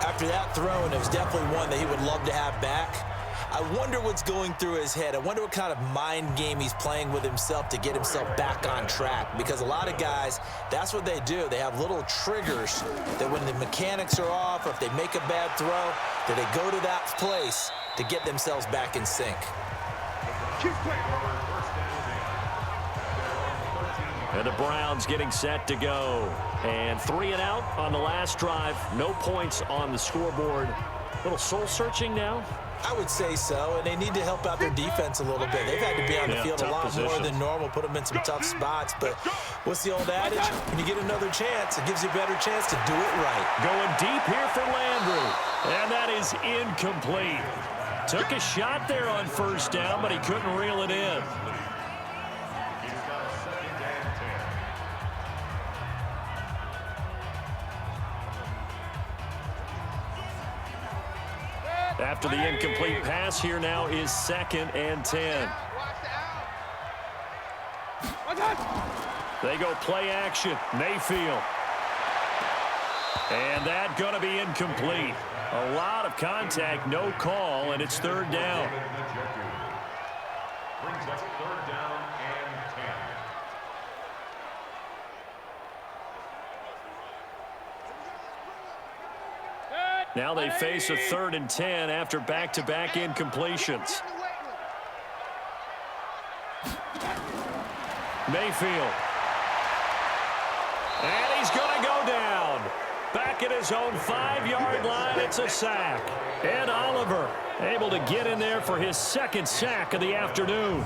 After that throw, and it was definitely one that he would love to have back, I wonder what's going through his head. I wonder what kind of mind game he's playing with himself to get himself back on track. Because a lot of guys, that's what they do. They have little triggers that when the mechanics are off or if they make a bad throw, that they go to that place to get themselves back in sync. And the Browns getting set to go. And 3 and out on the last drive. No points on the scoreboard. A little soul-searching now? I would say so, and they need to help out their defense a little bit. They've had to be on the field a lot more than normal, put them in some tough spots. But what's the old adage? When you get another chance, it gives you a better chance to do it right. Going deep here for Landry. And that is incomplete. Took a shot there on first down, but he couldn't reel it in. After the incomplete pass, here now is 2nd and 10. They go play action. Mayfield. And that going to be incomplete. A lot of contact, no call, and it's 3rd down. Brings up 3rd down and 10. Now they face a 3rd and 10 after back-to-back incompletions. Mayfield. And he's going to go down. Back at his own 5-yard line, it's a sack. And Oliver able to get in there for his 2nd sack of the afternoon.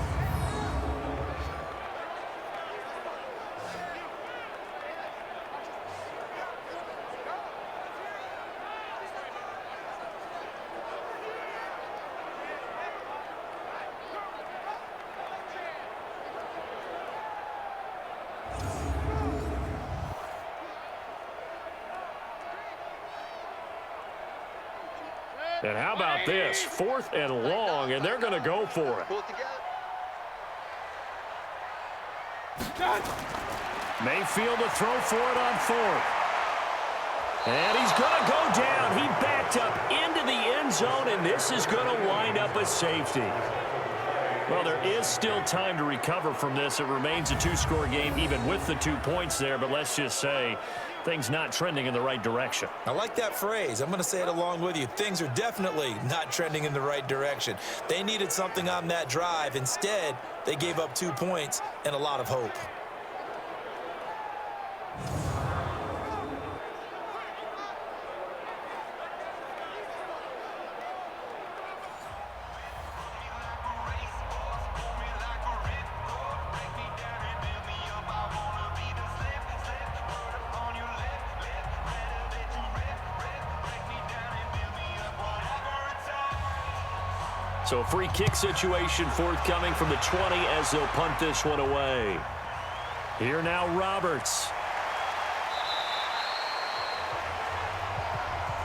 And how about this? 4th and long, and they're going to go for it. Mayfield to throw for it on 4th. And he's going to go down. He backed up into the end zone, and this is going to wind up a safety. Well, there is still time to recover from this. It remains a 2-score game, even with the 2 points there, but let's just say things not trending in the right direction. I like that phrase. I'm going to say it along with you. Things are definitely not trending in the right direction. They needed something on that drive. Instead, they gave up 2 points and a lot of hope. So a free kick situation forthcoming from the 20 as they'll punt this one away. Here now Roberts.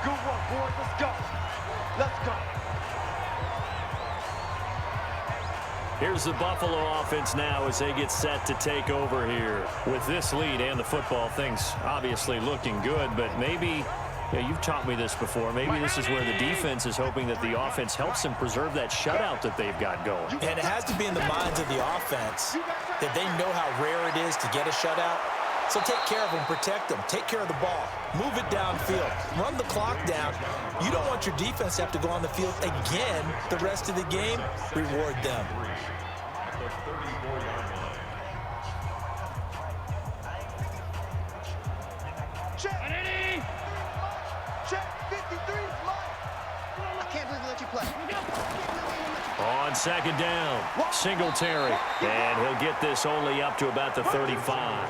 Good one, boys. Let's go. Let's go. Here's the Buffalo offense now as they get set to take over here. With this lead and the football, things obviously looking good, but maybe... Yeah, you've taught me this before. Maybe this is where the defense is hoping that the offense helps them preserve that shutout that they've got going. And it has to be in the minds of the offense that they know how rare it is to get a shutout. So take care of them, protect them, take care of the ball, move it downfield, run the clock down. You don't want your defense to have to go on the field again the rest of the game. Reward them. On 2nd down, Singletary, and he'll get this only up to about the 35.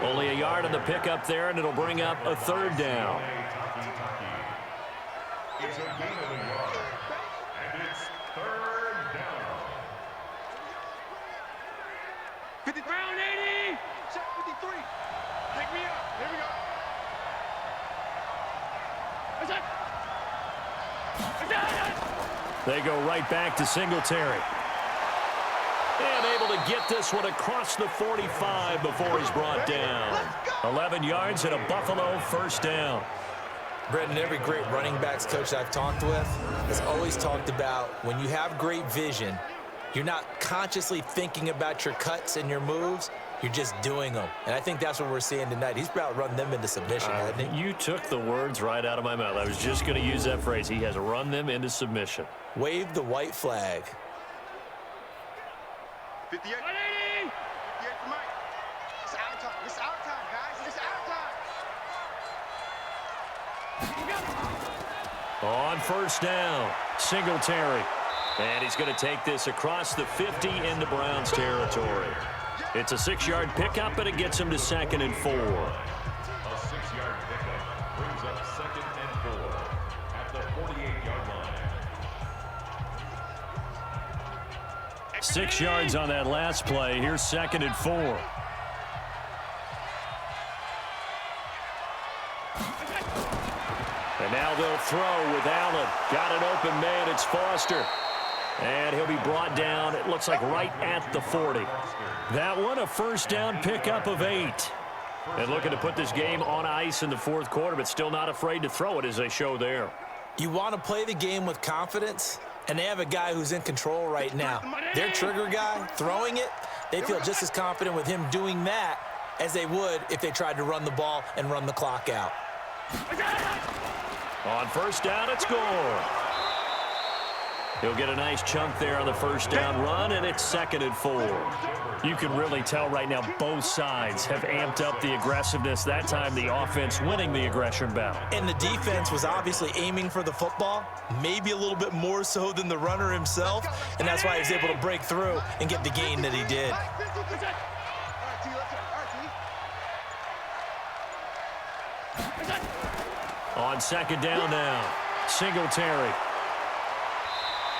Only a yard on the pickup there, and it'll bring up a 3rd down. It's a gain of a yard. And it's third down. 50 round 80. Check 53. Pick me up. Here we go. They go right back to Singletary. And able to get this one across the 45 before he's brought down. 11 yards and a Buffalo first down. Brendan, every great running backs coach I've talked with has always talked about when you have great vision, you're not consciously thinking about your cuts and your moves. You're just doing them. And I think that's what we're seeing tonight. He's about to run them into submission, hasn't he? You took the words right out of my mouth. I was just going to use that phrase. He has run them into submission. Wave the white flag. 58. 58 for Mike. It's our time. It's our time, guys. It's our time. On first down, Singletary. And he's going to take this across the 50 into Browns territory. It's a 6-yard pickup, and it gets him to 2nd and 4. A 6-yard pickup brings up 2nd and 4 at the 48-yard line. 6 yards on that last play. Here's 2nd and 4. And now they'll throw with Allen. Got an open man. It's Foster. And he'll be brought down, it looks like right at the 40. That one, a first down pickup of 8. And looking to put this game on ice in the fourth quarter, but still not afraid to throw it as they show there. You want to play the game with confidence, and they have a guy who's in control right now. Their trigger guy, throwing it, they feel just as confident with him doing that as they would if they tried to run the ball and run the clock out. On first down, it's Gore. He'll get a nice chunk there on the first down run, and it's 2nd and 4. You can really tell right now both sides have amped up the aggressiveness. That time the offense winning the aggression battle. And the defense was obviously aiming for the football, maybe a little bit more so than the runner himself, and that's why he was able to break through and get the gain that he did. On 2nd down now, Singletary.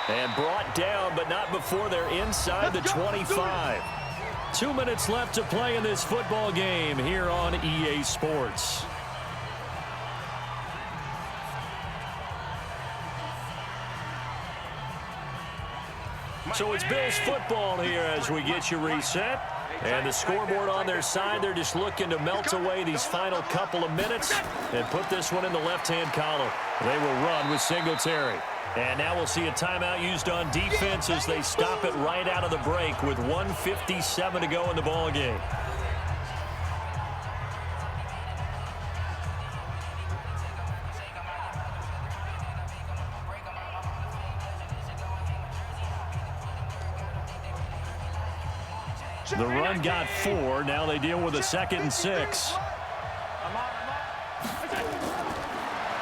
And brought down, but not before they're inside the 25. 2 minutes left to play in this football game here on EA Sports. So it's Bills football here as we get you reset. And the scoreboard on their side, they're just looking to melt away these final couple of minutes and put this one in the left-hand column. They will run with Singletary. And now we'll see a timeout used on defense as they stop it right out of the break with 1:57 to go in the ball game. The run got 4. Now they deal with a 2nd and 6.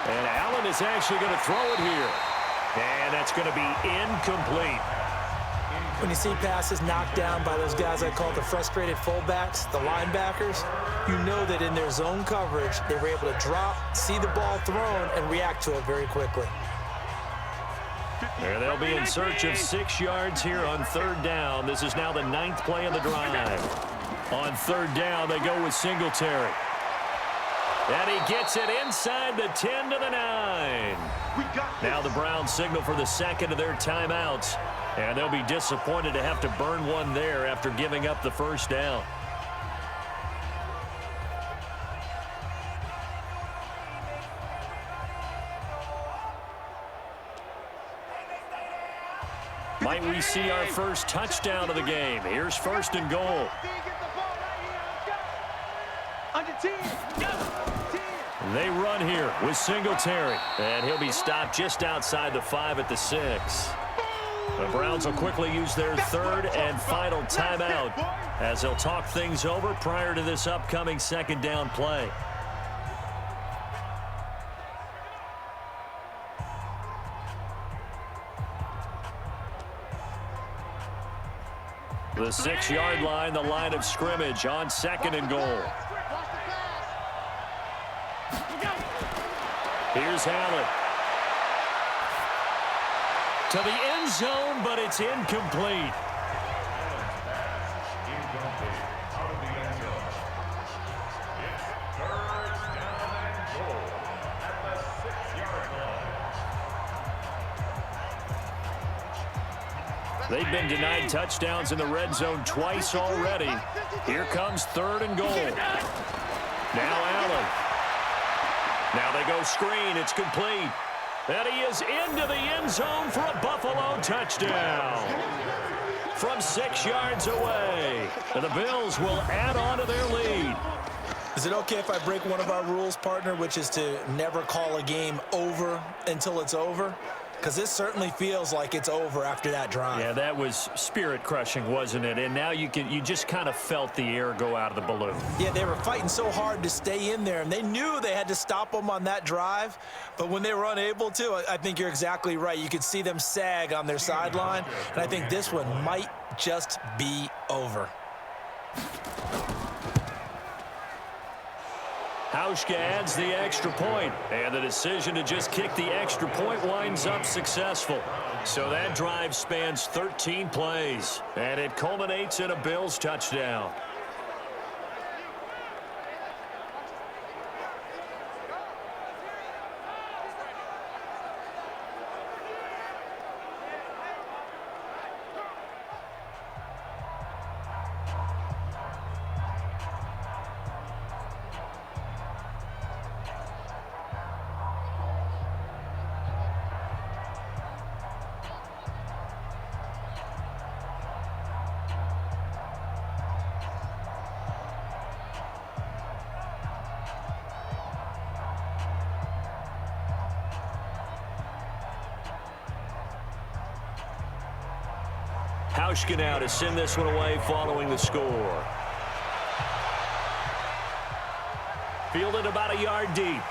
And Allen is actually going to throw it here. And that's going to be incomplete. When you see passes knocked down by those guys I call the frustrated fullbacks, the linebackers, you know that in their zone coverage, they were able to drop, see the ball thrown, and react to it very quickly. There they'll be in search of 6 yards here on 3rd down. This is now the 9th play of the drive. On 3rd down, they go with Singletary. And he gets it inside the 10 to the 9. Now the Browns signal for the 2nd of their timeouts. And they'll be disappointed to have to burn one there after giving up the first down. Might we see our first touchdown of the game? Here's 1st and goal. They run here with Singletary. And he'll be stopped just outside the 5 at the 6. The Browns will quickly use their 3rd and final timeout as they'll talk things over prior to this upcoming 2nd down play. The 6-yard line, the line of scrimmage on 2nd and goal. Here's Allen. to the end zone, but it's incomplete. Incomplete. Out of the end zone. It's third down and goal at the 6-yard line. They've been denied touchdowns in the red zone twice already. Here comes third and goal. Now Allen. Now they go screen. It's complete. And he is into the end zone for a Buffalo touchdown. From 6 yards away. And the Bills will add on to their lead. Is it okay if I break one of our rules, partner, which is to never call a game over until it's over? Because this certainly feels like it's over after that drive. Yeah, that was spirit-crushing, wasn't it? And now you just kind of felt the air go out of the balloon. Yeah, they were fighting so hard to stay in there, and they knew they had to stop them on that drive. But when they were unable to, I think you're exactly right. You could see them sag on their sideline, and I think this one might just be over. Hauschka adds the extra point, and the decision to just kick the extra point winds up successful. So that drive spans 13 plays, and it culminates in a Bills touchdown. Hauschka now to send this one away following the score. Fielded about a yard deep.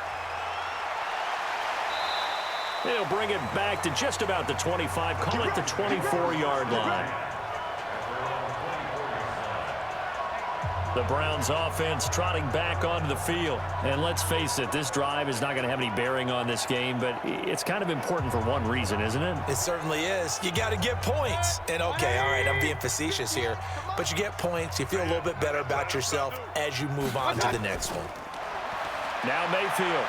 They'll bring it back to just about the 25, call it the 24-yard line. The Browns offense trotting back onto the field. And let's face it, this drive is not going to have any bearing on this game, but it's kind of important for one reason, isn't it? It certainly is. You got to get points. And okay, all right, I'm being facetious here, but you get points, you feel a little bit better about yourself as you move on to the next one. Now Mayfield.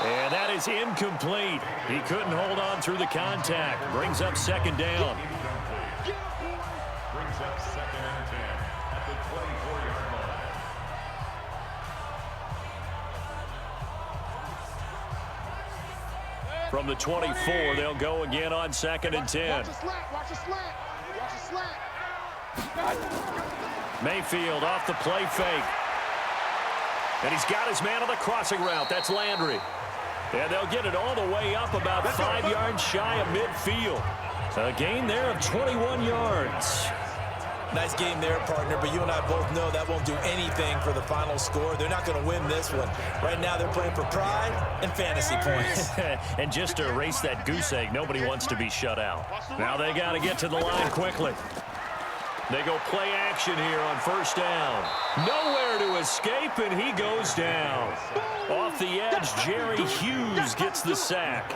And that is incomplete. He couldn't hold on through the contact. Brings up second down. Brings up 2nd and 10 at the 24-yard line. From the 24, they'll go again on 2nd and 10. Watch a slant. Watch a slant. Watch a slant. Mayfield off the play fake. And he's got his man on the crossing route. That's Landry. And they'll get it all the way up about 5 yards shy of midfield. A gain there of 21 yards. Nice game there, partner, but you and I both know that won't do anything for the final score. They're not going to win this one. Right now they're playing for pride and fantasy points. And just to erase that goose egg, nobody wants to be shut out. Now they got to get to the line quickly. They go play action here on first down. Nowhere to escape, and he goes down. Off the edge, Jerry Hughes gets the sack.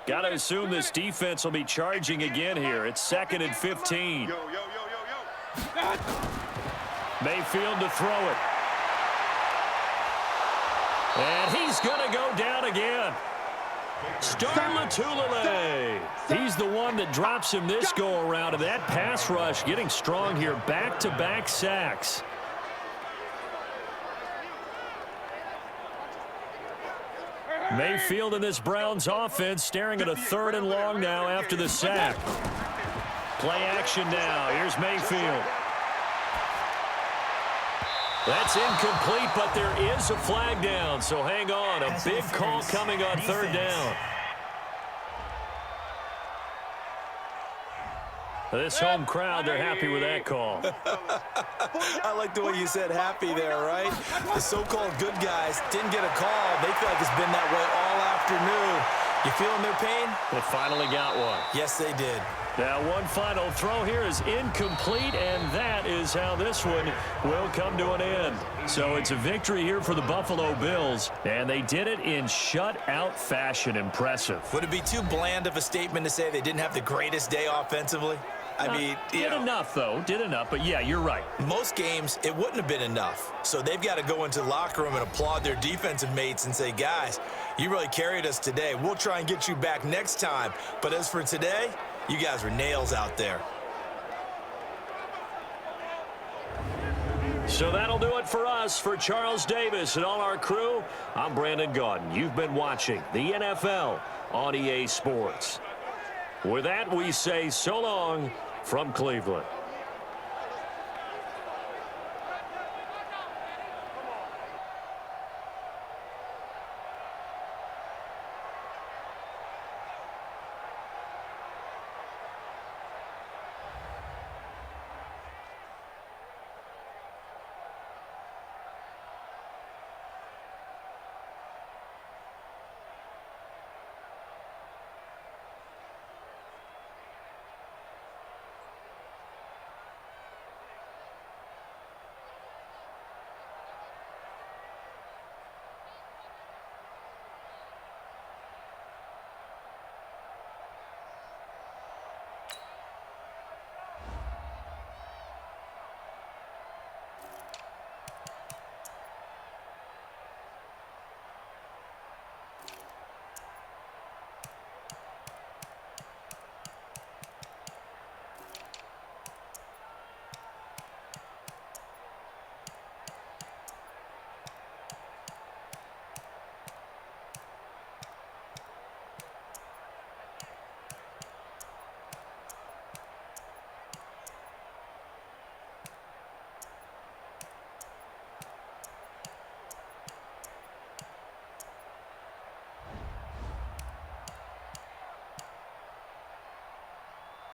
Got to assume this defense will be charging again here. It's 2nd and 15. Mayfield to throw it. And he's going to go down again. Star Lotulelei. He's the one that drops him this go-around. And that pass rush getting strong here. Back-to-back sacks. Mayfield in this Browns offense staring at a 3rd and long now after the sack. Play action now. Here's Mayfield. That's incomplete, but there is a flag down, so hang on. A big call coming on 3rd down. This home crowd, they're happy with that call. I like the way you said happy there, right? The so-called good guys didn't get a call. They feel like it's been that way all afternoon. You feeling their pain? They finally got one. Yes, they did. Now, one final throw here is incomplete, and that is how this one will come to an end. So it's a victory here for the Buffalo Bills, and they did it in shutout fashion. Impressive. Would it be too bland of a statement to say they didn't have the greatest day offensively? I mean, did enough, though. Did enough, but yeah, you're right. Most games, it wouldn't have been enough. So they've got to go into the locker room and applaud their defensive mates and say, guys, you really carried us today. We'll try and get you back next time. But as for today, you guys were nails out there. So that'll do it for us. For Charles Davis and all our crew, I'm Brandon Gaudin. You've been watching the NFL on EA Sports. With that, we say so long from Cleveland.